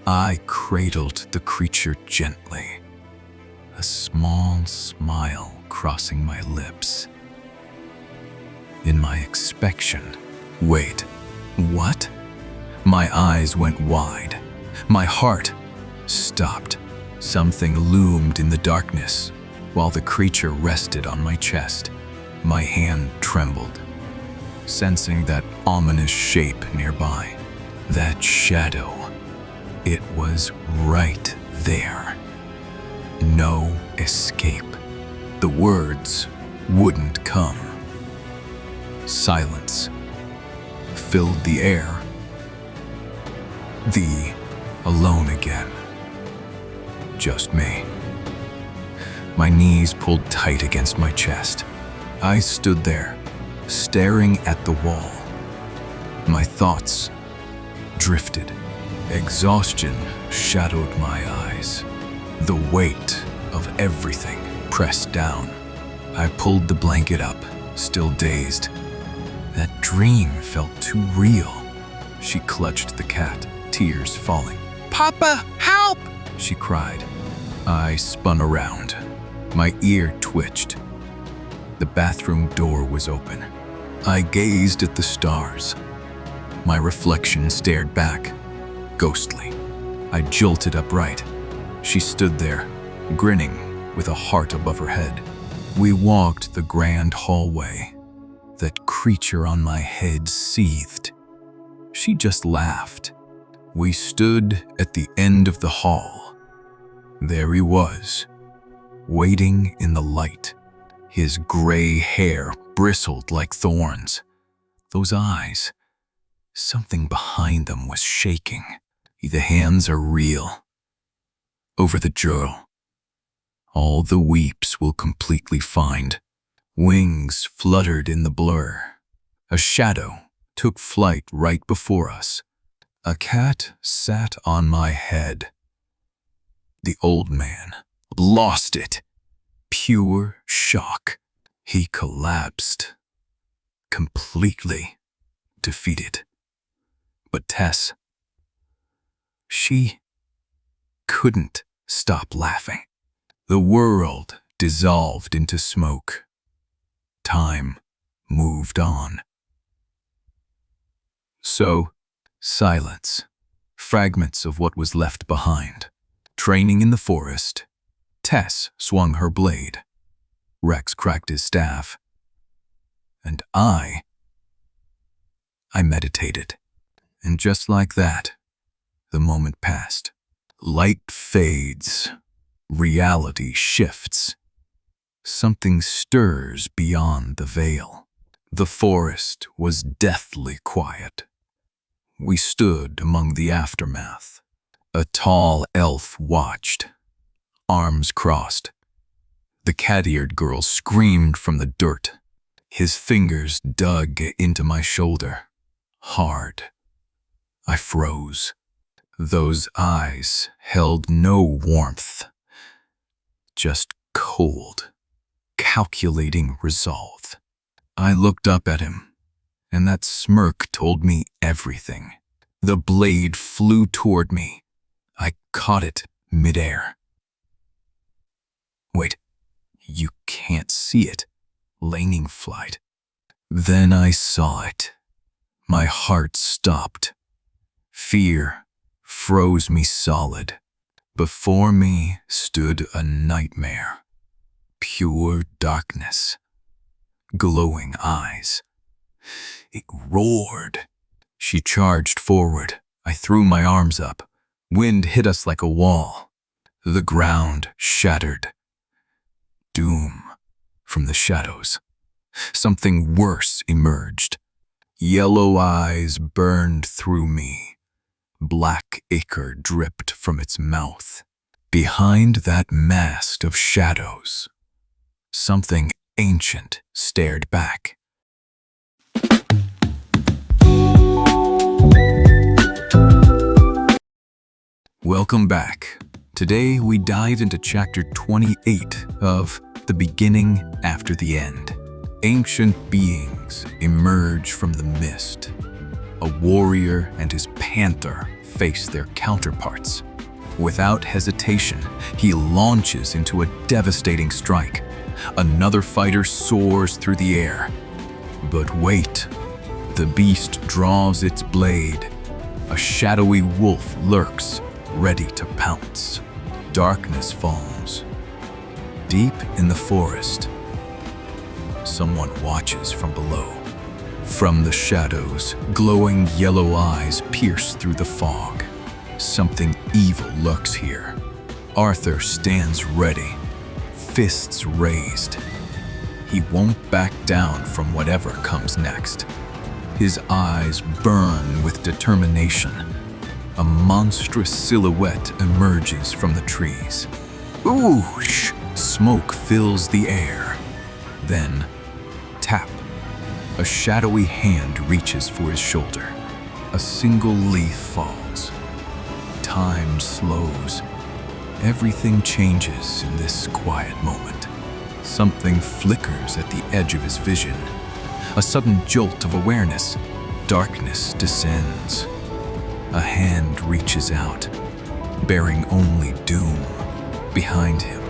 I cradled the creature gently, a small smile crossing my lips. In my inspection, wait, what? My eyes went wide. My heart stopped. Something loomed in the darkness while the creature rested on my chest. My hand trembled, sensing that ominous shape nearby. That shadow. It was right there. No escape. The words wouldn't come. Silence filled the air. Alone again. Just me. My knees pulled tight against my chest. I stood there, staring at the wall. My thoughts drifted. Exhaustion shadowed my eyes. The weight of everything pressed down. I pulled the blanket up, still dazed. That dream felt too real. She clutched the cat, tears falling. "Papa, help!" she cried. I spun around. My ear twitched. The bathroom door was open. I gazed at the stars. My reflection stared back, ghostly. I jolted upright. She stood there, grinning with a heart above her head. We walked the grand hallway. That creature on my head seethed. She just laughed. We stood at the end of the hall. There he was, waiting in the light. His gray hair bristled like thorns. Those eyes, something behind them was shaking. The hands are real. Over the jaw, all the weeps will completely find. Wings fluttered in the blur. A shadow took flight right before us. A cat sat on my head. The old man lost it. Pure shock. He collapsed. Completely defeated. But Tess, she couldn't stop laughing. The world dissolved into smoke. Time moved on. So, silence. Fragments of what was left behind. Training in the forest. Tess swung her blade. Rex cracked his staff. And I meditated. And just like that, the moment passed. Light fades. Reality shifts. Something stirs beyond the veil. The forest was deathly quiet. We stood among the aftermath. A tall elf watched, arms crossed. The cat-eared girl screamed from the dirt. His fingers dug into my shoulder, hard. I froze. Those eyes held no warmth, just cold, calculating resolve. I looked up at him, and that smirk told me everything. The blade flew toward me. I caught it midair. Wait, you can't see it. Laning flight. Then I saw it. My heart stopped. Fear froze me solid. Before me stood a nightmare. Pure darkness. Glowing eyes. It roared. She charged forward. I threw my arms up. Wind hit us like a wall. The ground shattered. Doom from the shadows. Something worse emerged. Yellow eyes burned through me. Black ichor dripped from its mouth. Behind that mask of shadows, something ancient stared back. Welcome back. Today we dive into chapter 28 of The Beginning After the End. Ancient beings emerge from the mist. A warrior and his panther face their counterparts. Without hesitation, he launches into a devastating strike. Another fighter soars through the air. But wait, the beast draws its blade. A shadowy wolf lurks, ready to pounce. Darkness falls. Deep in the forest, someone watches from below. From the shadows, glowing yellow eyes pierce through the fog. Something evil lurks here. Arthur stands ready, fists raised. He won't back down from whatever comes next. His eyes burn with determination. A monstrous silhouette emerges from the trees. Oosh! Smoke fills the air. Then, tap. A shadowy hand reaches for his shoulder. A single leaf falls. Time slows. Everything changes in this quiet moment. Something flickers at the edge of his vision. A sudden jolt of awareness. Darkness descends. A hand reaches out, bearing only doom. Behind him,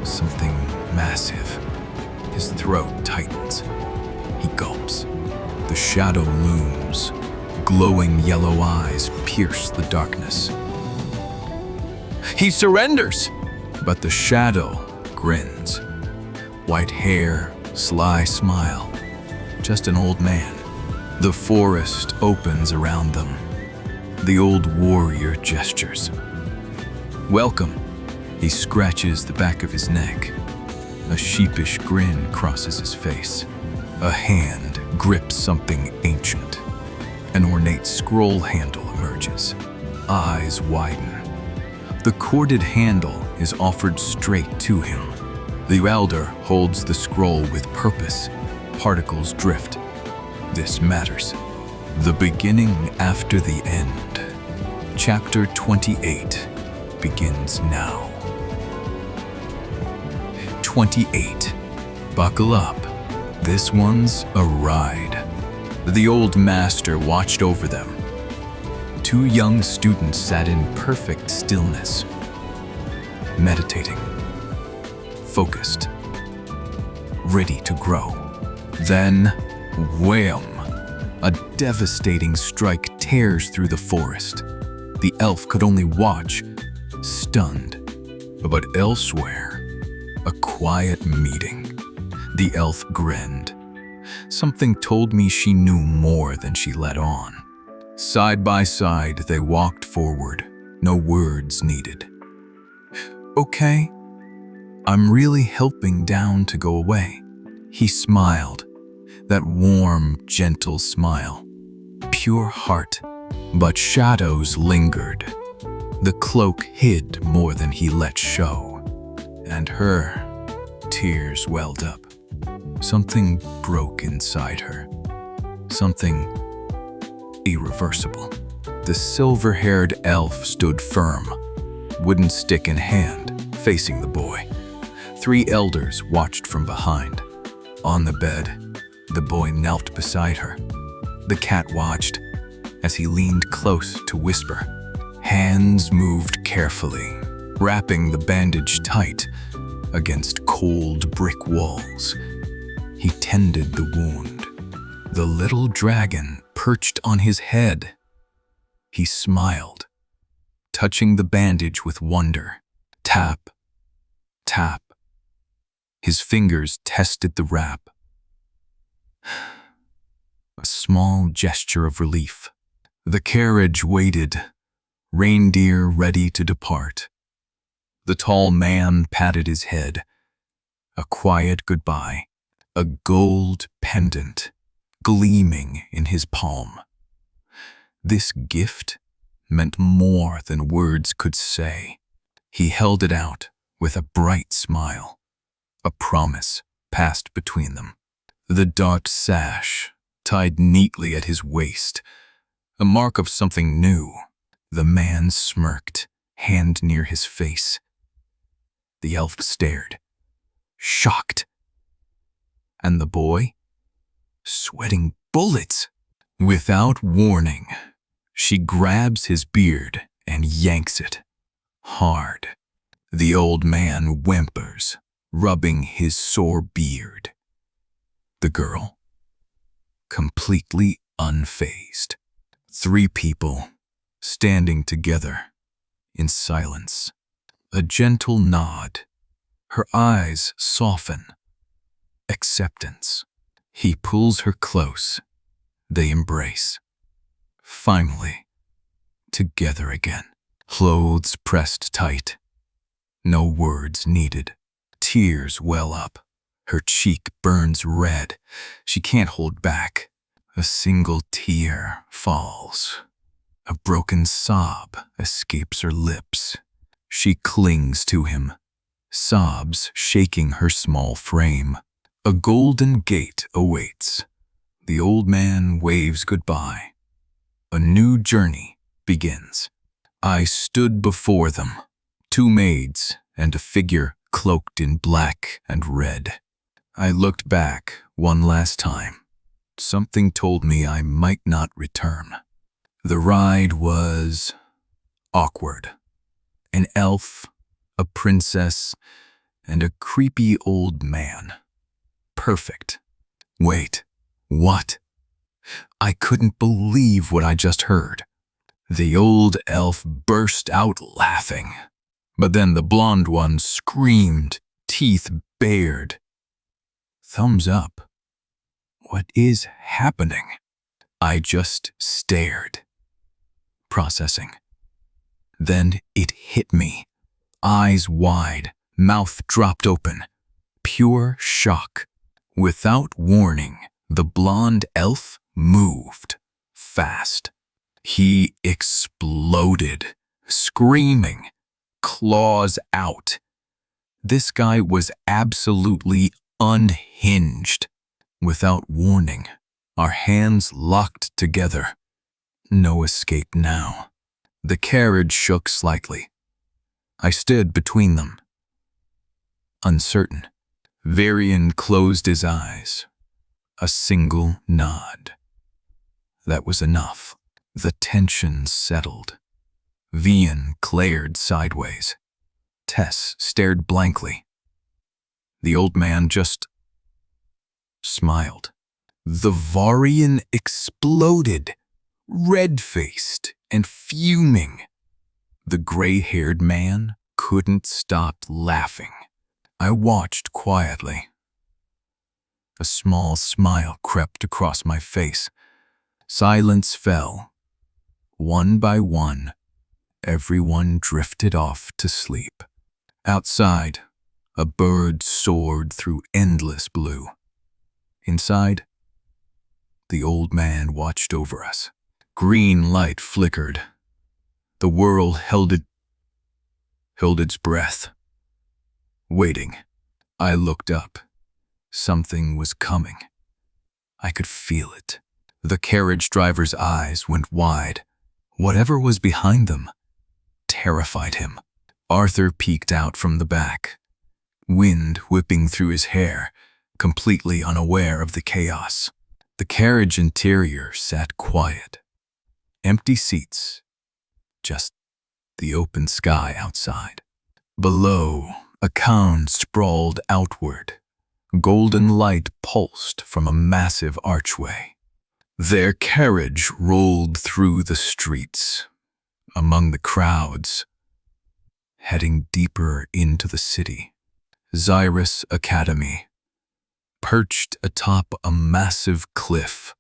something massive. His throat tightens. He gulps. The shadow looms. Glowing yellow eyes pierce the darkness. He surrenders! But the shadow grins. White hair, sly smile. Just an old man. The forest opens around them. The old warrior gestures. Welcome. He scratches the back of his neck. A sheepish grin crosses his face. A hand grips something ancient. An ornate scroll handle emerges. Eyes widen. The corded handle is offered straight to him. The elder holds the scroll with purpose. Particles drift. This matters. The beginning after the end. Chapter 28 begins now. 28. Buckle up. This one's a ride. The old master watched over them. Two young students sat in perfect stillness, meditating, focused, ready to grow. Then, wham! A devastating strike tears through the forest. The elf could only watch, stunned. But elsewhere, a quiet meeting. The elf grinned. Something told me she knew more than she let on. Side by side, they walked forward, no words needed. Okay, I'm really helping down to go away. He smiled, that warm, gentle smile. Pure heart, but shadows lingered. The cloak hid more than he let show. And her tears welled up. Something broke inside her. Something irreversible. The silver-haired elf stood firm, wooden stick in hand, facing the boy. Three elders watched from behind. On the bed, the boy knelt beside her. The cat watched as he leaned close to whisper. Hands moved carefully, wrapping the bandage tight against cold brick walls. He tended the wound. The little dragon perched on his head. He smiled, touching the bandage with wonder. Tap, tap. His fingers tested the wrap. A small gesture of relief. The carriage waited, reindeer ready to depart. The tall man patted his head. A quiet goodbye. A gold pendant gleaming in his palm. This gift meant more than words could say. He held it out with a bright smile. A promise passed between them. The dark sash tied neatly at his waist, a mark of something new. The man smirked, hand near his face. The elf stared, shocked. And the boy? Sweating bullets. Without warning, she grabs his beard and yanks it. Hard. The old man whimpers, rubbing his sore beard. The girl? Completely unfazed. Three people standing together in silence. A gentle nod. Her eyes soften. Acceptance. He pulls her close. They embrace. Finally, together again. Clothes pressed tight. No words needed. Tears well up. Her cheek burns red. She can't hold back. A single tear falls. A broken sob escapes her lips. She clings to him, sobs shaking her small frame. A golden gate awaits. The old man waves goodbye. A new journey begins. I stood before them, two maids and a figure cloaked in black and red. I looked back one last time. Something told me I might not return. The ride was awkward. An elf, a princess, and a creepy old man. Perfect. Wait, what? I couldn't believe what I just heard. The old elf burst out laughing. But then the blonde one screamed, teeth bared. Thumbs up. What is happening? I just stared, processing. Then it hit me. Eyes wide, mouth dropped open. Pure shock. Without warning, the blonde elf moved fast. He exploded, screaming, claws out. This guy was absolutely unhinged. Without warning, our hands locked together. No escape now. The carriage shook slightly. I stood between them, uncertain. Varian closed his eyes. A single nod. That was enough. The tension settled. Vian glared sideways. Tess stared blankly. The old man just smiled. The Varian exploded, red-faced and fuming. The gray-haired man couldn't stop laughing. I watched quietly. A small smile crept across my face. Silence fell. One by one, everyone drifted off to sleep. Outside, a bird soared through endless blue. Inside, the old man watched over us. Green light flickered. The world held its breath. Waiting, I looked up. Something was coming. I could feel it. The carriage driver's eyes went wide. Whatever was behind them terrified him. Arthur peeked out from the back, wind whipping through his hair, completely unaware of the chaos. The carriage interior sat quiet. Empty seats, just the open sky outside. Below, a cone sprawled outward. Golden light pulsed from a massive archway. Their carriage rolled through the streets, among the crowds, heading deeper into the city. Xyrus Academy, perched atop a massive cliff,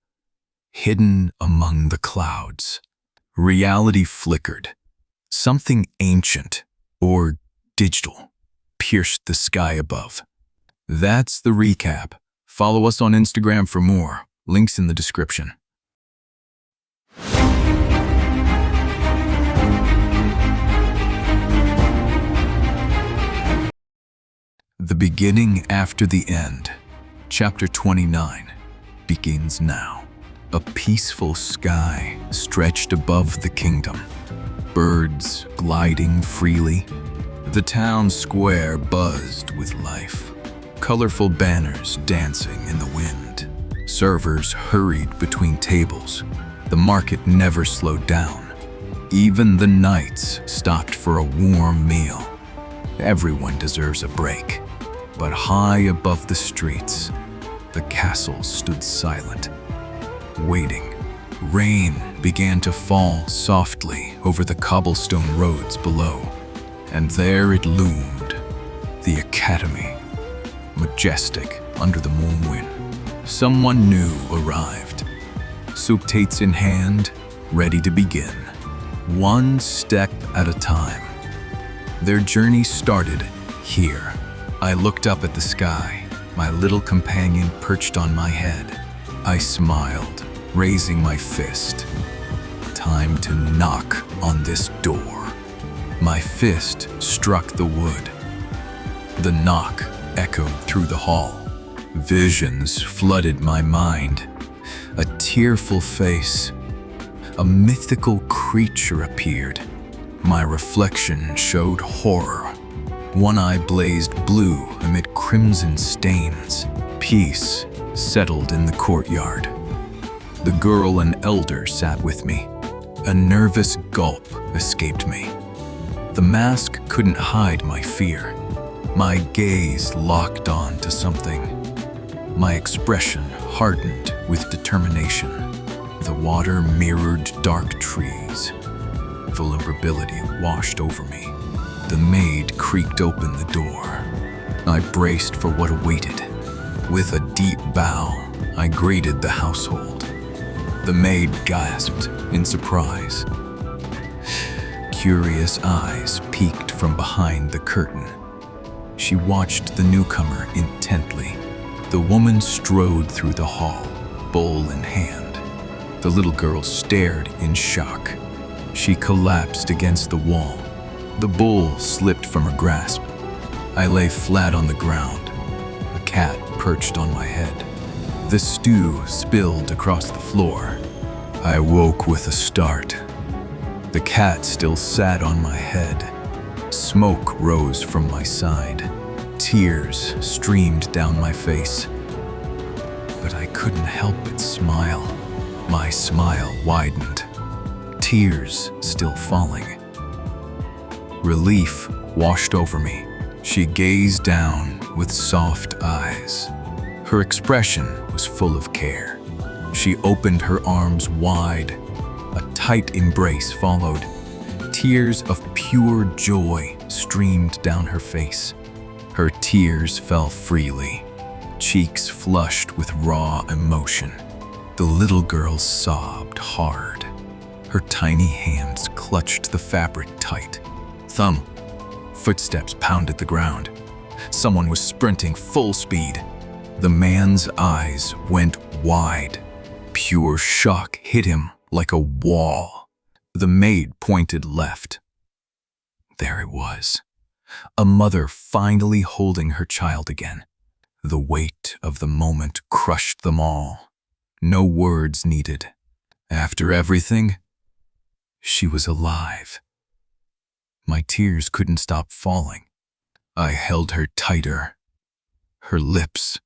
hidden among the clouds. Reality flickered. Something ancient, or digital, pierced the sky above. That's the recap. Follow us on Instagram for more. Links in the description. The beginning after the end. Chapter 29 begins now. A peaceful sky stretched above the kingdom. Birds gliding freely. The town square buzzed with life. Colorful banners dancing in the wind. Servers hurried between tables. The market never slowed down. Even the knights stopped for a warm meal. Everyone deserves a break. But high above the streets, the castle stood silent, waiting. Rain began to fall softly over the cobblestone roads below, and there it loomed, the academy, majestic under the moonwind. Someone new arrived, soup-tates in hand, ready to begin, one step at a time. Their journey started here. I looked up at the sky, my little companion perched on my head. I smiled, raising my fist. Time to knock on this door. My fist struck the wood. The knock echoed through the hall. Visions flooded my mind. A tearful face. A mythical creature appeared. My reflection showed horror. One eye blazed blue amid crimson stains. Peace settled in the courtyard. The girl and elder sat with me. A nervous gulp escaped me. The mask couldn't hide my fear. My gaze locked on to something. My expression hardened with determination. The water mirrored dark trees. Vulnerability washed over me. The maid creaked open the door. I braced for what awaited. With a deep bow, I greeted the household. The maid gasped in surprise. Curious eyes peeked from behind the curtain. She watched the newcomer intently. The woman strode through the hall, bowl in hand. The little girl stared in shock. She collapsed against the wall. The bowl slipped from her grasp. I lay flat on the ground. A cat perched on my head. The stew spilled across the floor. I woke with a start. The cat still sat on my head. Smoke rose from my side. Tears streamed down my face. But I couldn't help but smile. My smile widened. Tears still falling. Relief washed over me. She gazed down with soft eyes. Her expression was full of care. She opened her arms wide. A tight embrace followed. Tears of pure joy streamed down her face. Her tears fell freely, cheeks flushed with raw emotion. The little girl sobbed hard. Her tiny hands clutched the fabric tight. Thump! Footsteps pounded the ground. Someone was sprinting full speed. The man's eyes went wide. Pure shock hit him like a wall. The maid pointed left. There it was. A mother finally holding her child again. The weight of the moment crushed them all. No words needed. After everything, she was alive. My tears couldn't stop falling. I held her tighter. Her lips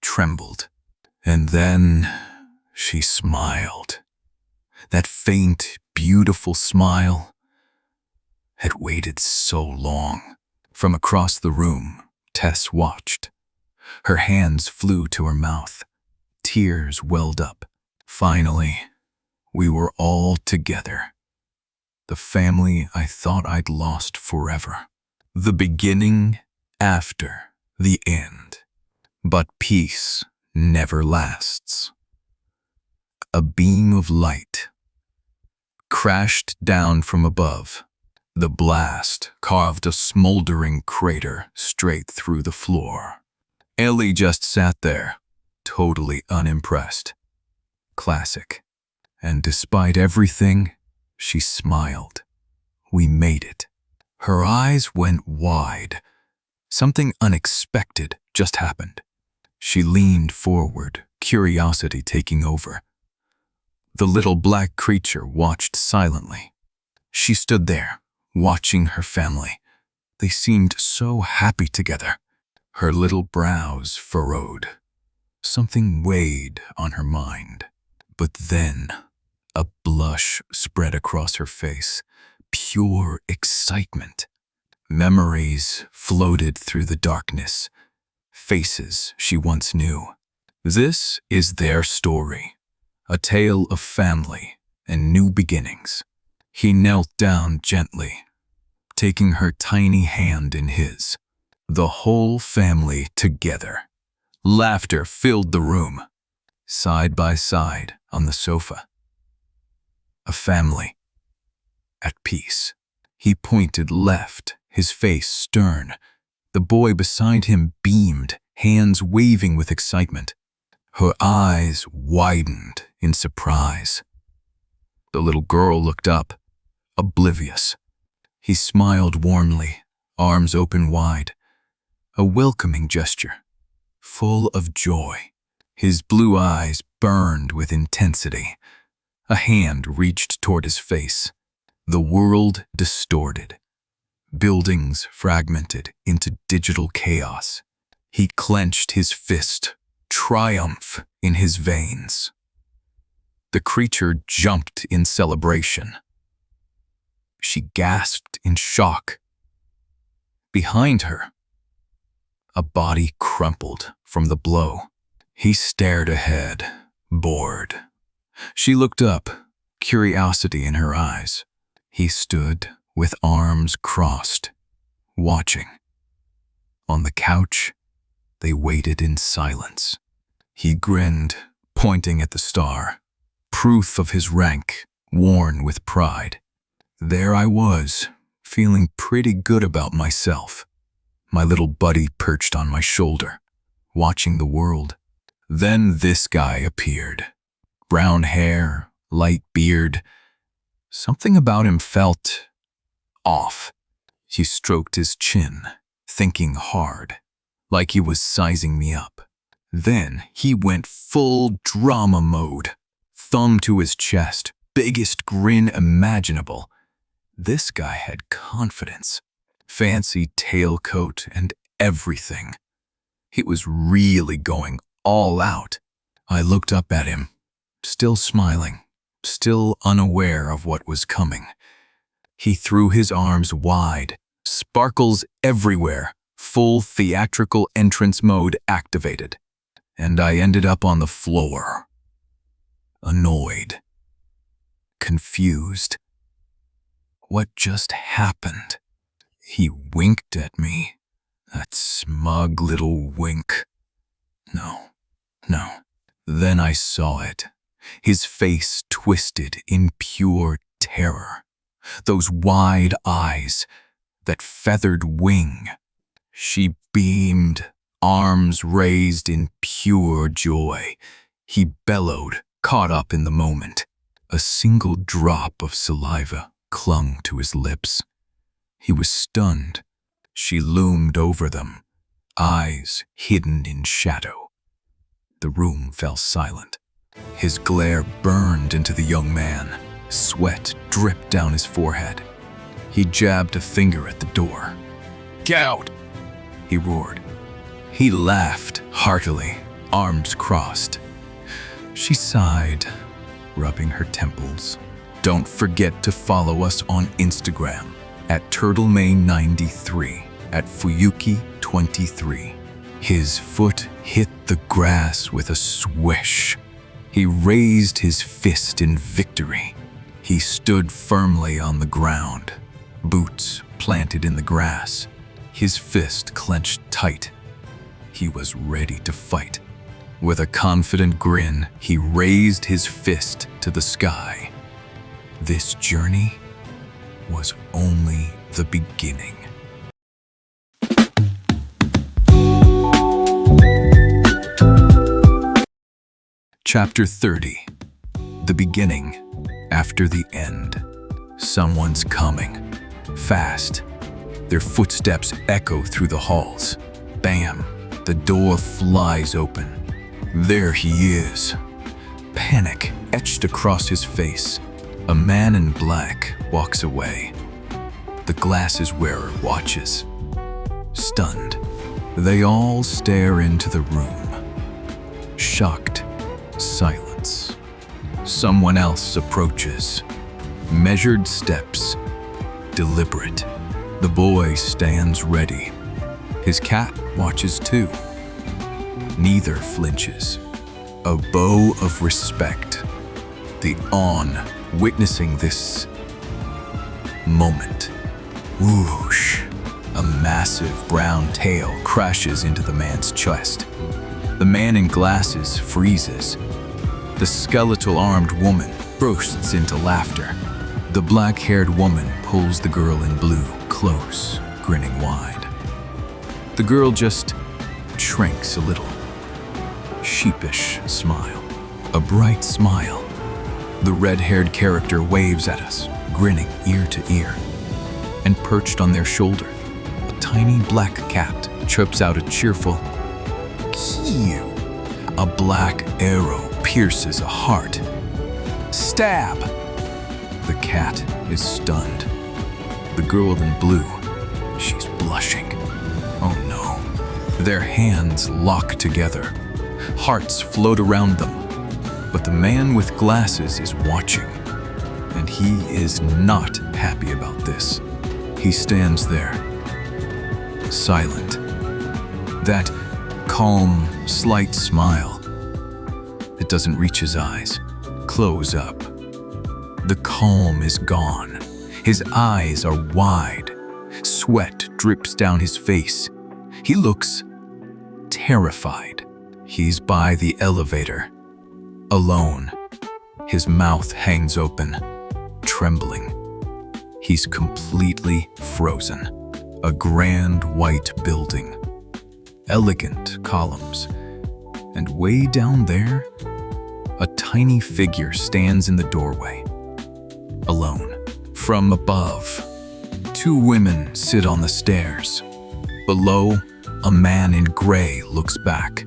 trembled. And then she smiled. That faint, beautiful smile had waited so long. From across the room, Tess watched. Her hands flew to her mouth. Tears welled up. Finally, we were all together. The family I thought I'd lost forever. The beginning after the end. But peace never lasts. A beam of light crashed down from above. The blast carved a smoldering crater straight through the floor. Ellie just sat there, totally unimpressed. Classic. And despite everything, she smiled. We made it. Her eyes went wide. Something unexpected just happened. She leaned forward, curiosity taking over. The little black creature watched silently. She stood there, watching her family. They seemed so happy together. Her little brows furrowed. Something weighed on her mind. But then, a blush spread across her face. Pure excitement. Memories floated through the darkness. Faces she once knew. This is their story. A tale of family and new beginnings. He knelt down gently, taking her tiny hand in his. The whole family together. Laughter filled the room, side by side on the sofa. A family at peace. He pointed left, his face stern. The boy beside him beamed, hands waving with excitement. Her eyes widened in surprise. The little girl looked up, oblivious. He smiled warmly, arms open wide. A welcoming gesture, full of joy. His blue eyes burned with intensity. A hand reached toward his face. The world distorted. Buildings fragmented into digital chaos. He clenched his fist, triumph in his veins. The creature jumped in celebration. She gasped in shock. Behind her, a body crumpled from the blow. He stared ahead, bored. She looked up, curiosity in her eyes. He stood with arms crossed, watching. On the couch, They waited in silence. He grinned, pointing at the star, proof of his rank, worn with pride. There I was, feeling pretty good about myself. My little buddy perched on my shoulder, watching the world. Then this guy appeared. Brown hair, light beard. Something about him felt off. He stroked his chin, thinking hard, like he was sizing me up. Then he went full drama mode, thumb to his chest, biggest grin imaginable. This guy had confidence, fancy tailcoat and everything. He was really going all out. I looked up at him, still smiling, still unaware of what was coming. He threw his arms wide, sparkles everywhere, full theatrical entrance mode activated. And I ended up on the floor. Annoyed. Confused. What just happened? He winked at me. That smug little wink. No. Then I saw it. His face twisted in pure terror. Those wide eyes, that feathered wing. She beamed, arms raised in pure joy. He bellowed, caught up in the moment. A single drop of saliva clung to his lips. He was stunned. She loomed over them, eyes hidden in shadow. The room fell silent. His glare burned into the young man. Sweat dripped down his forehead. He jabbed a finger at the door. "Get out!" he roared. He laughed heartily, arms crossed. She sighed, rubbing her temples. Don't forget to follow us on Instagram at TurtleMay93, at Fuyuki23. His foot hit the grass with a swish. He raised his fist in victory. He stood firmly on the ground, boots planted in the grass, his fist clenched tight. He was ready to fight. With a confident grin, he raised his fist to the sky. This journey was only the beginning. Chapter 30. The beginning after the end. Someone's coming. Fast. Their footsteps echo through the halls. Bam! The door flies open. There he is. Panic etched across his face. A man in black walks away. The glasses wearer watches. Stunned. They all stare into the room. Shocked. Silence. Someone else approaches. Measured steps. Deliberate. The boy stands ready. His cat watches too. Neither flinches. A bow of respect. The awe witnessing this moment. Whoosh! A massive brown tail crashes into the man's chest. The man in glasses freezes. The skeletal-armed woman bursts into laughter. The black-haired woman pulls the girl in blue close, grinning wide. The girl just shrinks a little. Sheepish smile. A bright smile. The red-haired character waves at us, grinning ear to ear. And perched on their shoulder, a tiny black cat chirps out a cheerful "Kiu." A black arrow pierces a heart. Stab! The cat is stunned. The girl in blue, she's blushing. Oh no. Their hands lock together. Hearts float around them. But the man with glasses is watching. And he is not happy about this. He stands there, silent. That calm, slight smile. It doesn't reach his eyes. Close up. The calm is gone. His eyes are wide. Sweat drips down his face. He looks terrified. He's by the elevator, alone. His mouth hangs open, trembling. He's completely frozen. A grand white building, elegant columns, and way down there, a tiny figure stands in the doorway, alone. From above, two women sit on the stairs. Below, a man in gray looks back,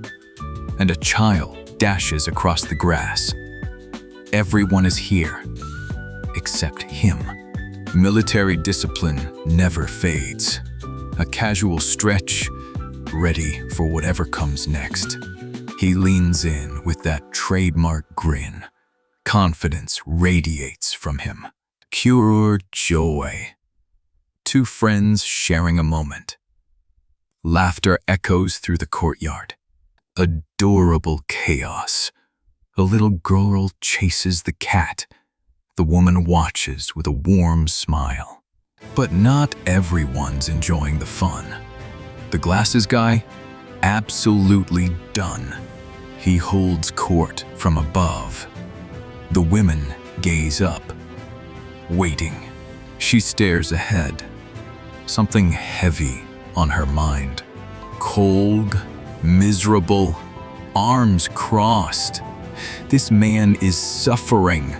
and a child dashes across the grass. Everyone is here, except him. Military discipline never fades. A casual stretch, ready for whatever comes next. He leans in with that trademark grin. Confidence radiates from him. Pure joy. Two friends sharing a moment. Laughter echoes through the courtyard. Adorable chaos. A little girl chases the cat. The woman watches with a warm smile. But not everyone's enjoying the fun. The glasses guy, absolutely done. He holds court from above. The women gaze up, waiting. She stares ahead, something heavy on her mind. Cold, miserable, arms crossed. This man is suffering.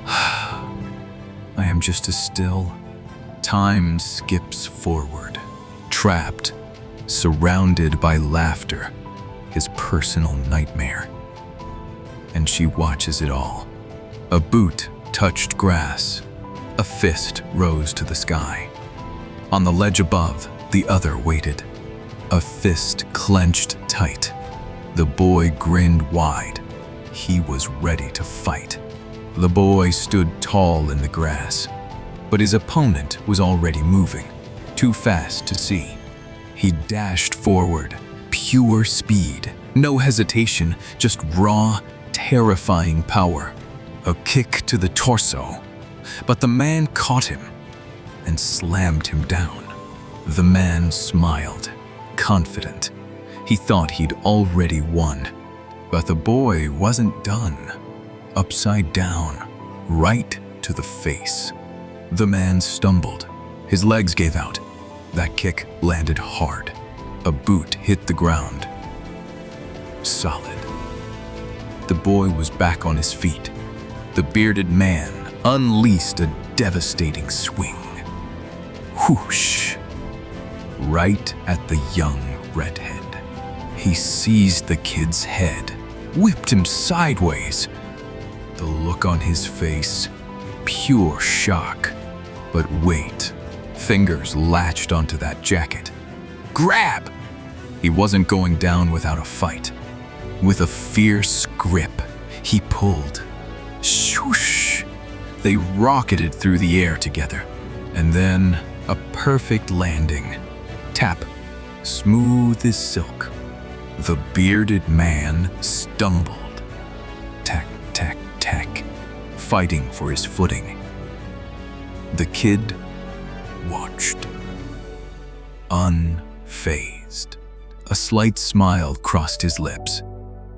I am just as still. Time skips forward. Trapped, surrounded by laughter, his personal nightmare. And she watches it all. A boot touched grass. A fist rose to the sky. On the ledge above, the other waited. A fist clenched tight. The boy grinned wide. He was ready to fight. The boy stood tall in the grass, but his opponent was already moving, too fast to see. He dashed forward, pure speed, no hesitation, just raw, terrifying power. A kick to the torso, but the man caught him and slammed him down. The man smiled, confident. He thought he'd already won, but the boy wasn't done. Upside down, right to the face. The man stumbled. His legs gave out. That kick landed hard. A boot hit the ground. Solid. The boy was back on his feet. The bearded man unleashed a devastating swing. Whoosh! Right at the young redhead. He seized the kid's head, whipped him sideways. The look on his face, pure shock. But wait, fingers latched onto that jacket. Grab! He wasn't going down without a fight. With a fierce grip, he pulled. Swoosh! They rocketed through the air together. And then a perfect landing. Tap, smooth as silk. The bearded man stumbled. Tack, tack, tack, fighting for his footing. The kid watched, unfazed. A slight smile crossed his lips.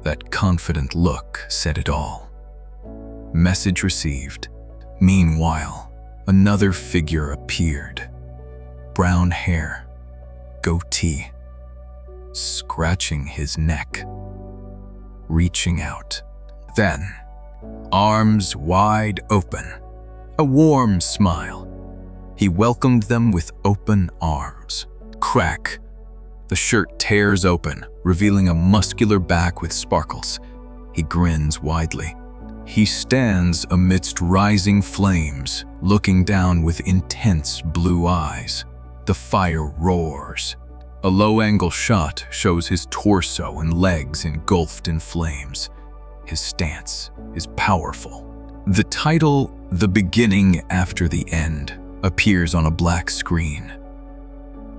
That confident look said it all. Message received. Meanwhile, another figure appeared. Brown hair, goatee, scratching his neck, reaching out. Then, arms wide open, a warm smile. He welcomed them with open arms. Crack. The shirt tears open, revealing a muscular back with sparkles. He grins widely. He stands amidst rising flames, looking down with intense blue eyes. The fire roars. A low-angle shot shows his torso and legs engulfed in flames. His stance is powerful. The title, The Beginning After the End, appears on a black screen.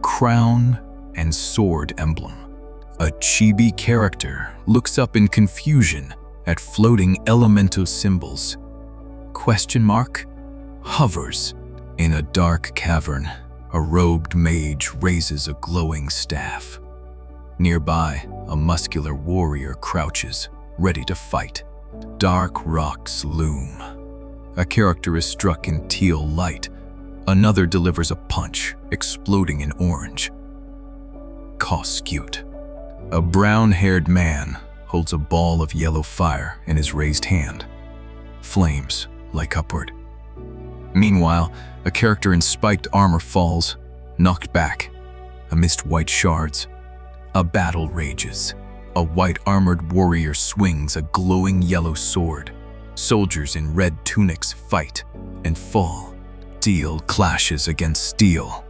Crown and sword emblem. A chibi character looks up in confusion at floating elemental symbols. Question mark hovers in a dark cavern. A robed mage raises a glowing staff. Nearby, a muscular warrior crouches, ready to fight. Dark rocks loom. A character is struck in teal light. Another delivers a punch, exploding in orange. Coscute. A brown-haired man holds a ball of yellow fire in his raised hand. Flames light upward. Meanwhile, a character in spiked armor falls, knocked back, amidst white shards. A battle rages. A white-armored warrior swings a glowing yellow sword. Soldiers in red tunics fight and fall. Steel clashes against steel.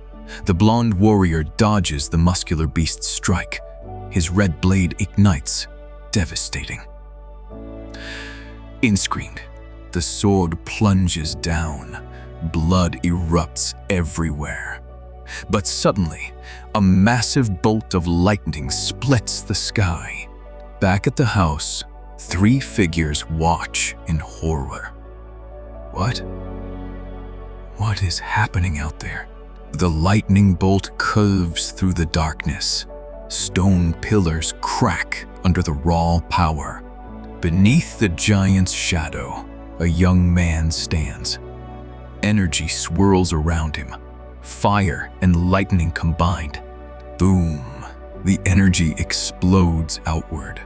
The blonde warrior dodges the muscular beast's strike. His red blade ignites, devastating. Inscreened, the sword plunges down. Blood erupts everywhere. But suddenly, a massive bolt of lightning splits the sky. Back at the house, 3 figures watch in horror. What? What is happening out there? The lightning bolt curves through the darkness. Stone pillars crack under the raw power. Beneath the giant's shadow, a young man stands. Energy swirls around him. Fire and lightning combined. Boom! The energy explodes outward.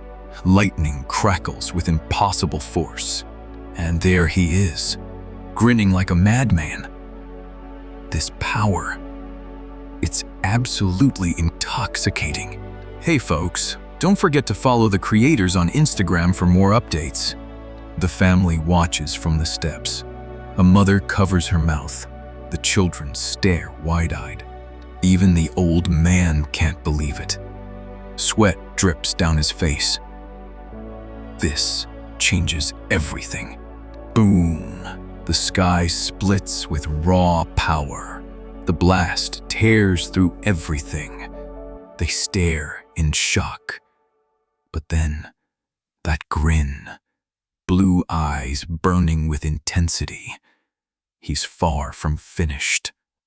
Lightning crackles with impossible force. And there he is, grinning like a madman. This power, it's absolutely intoxicating. Hey folks, don't forget to follow the creators on Instagram for more updates. The family watches from the steps. A mother covers her mouth. The children stare wide-eyed. Even the old man can't believe it. Sweat drips down his face. This changes everything. Boom! The sky splits with raw power. The blast tears through everything. They stare in shock. But then, that grin, blue eyes burning with intensity. He's far from finished.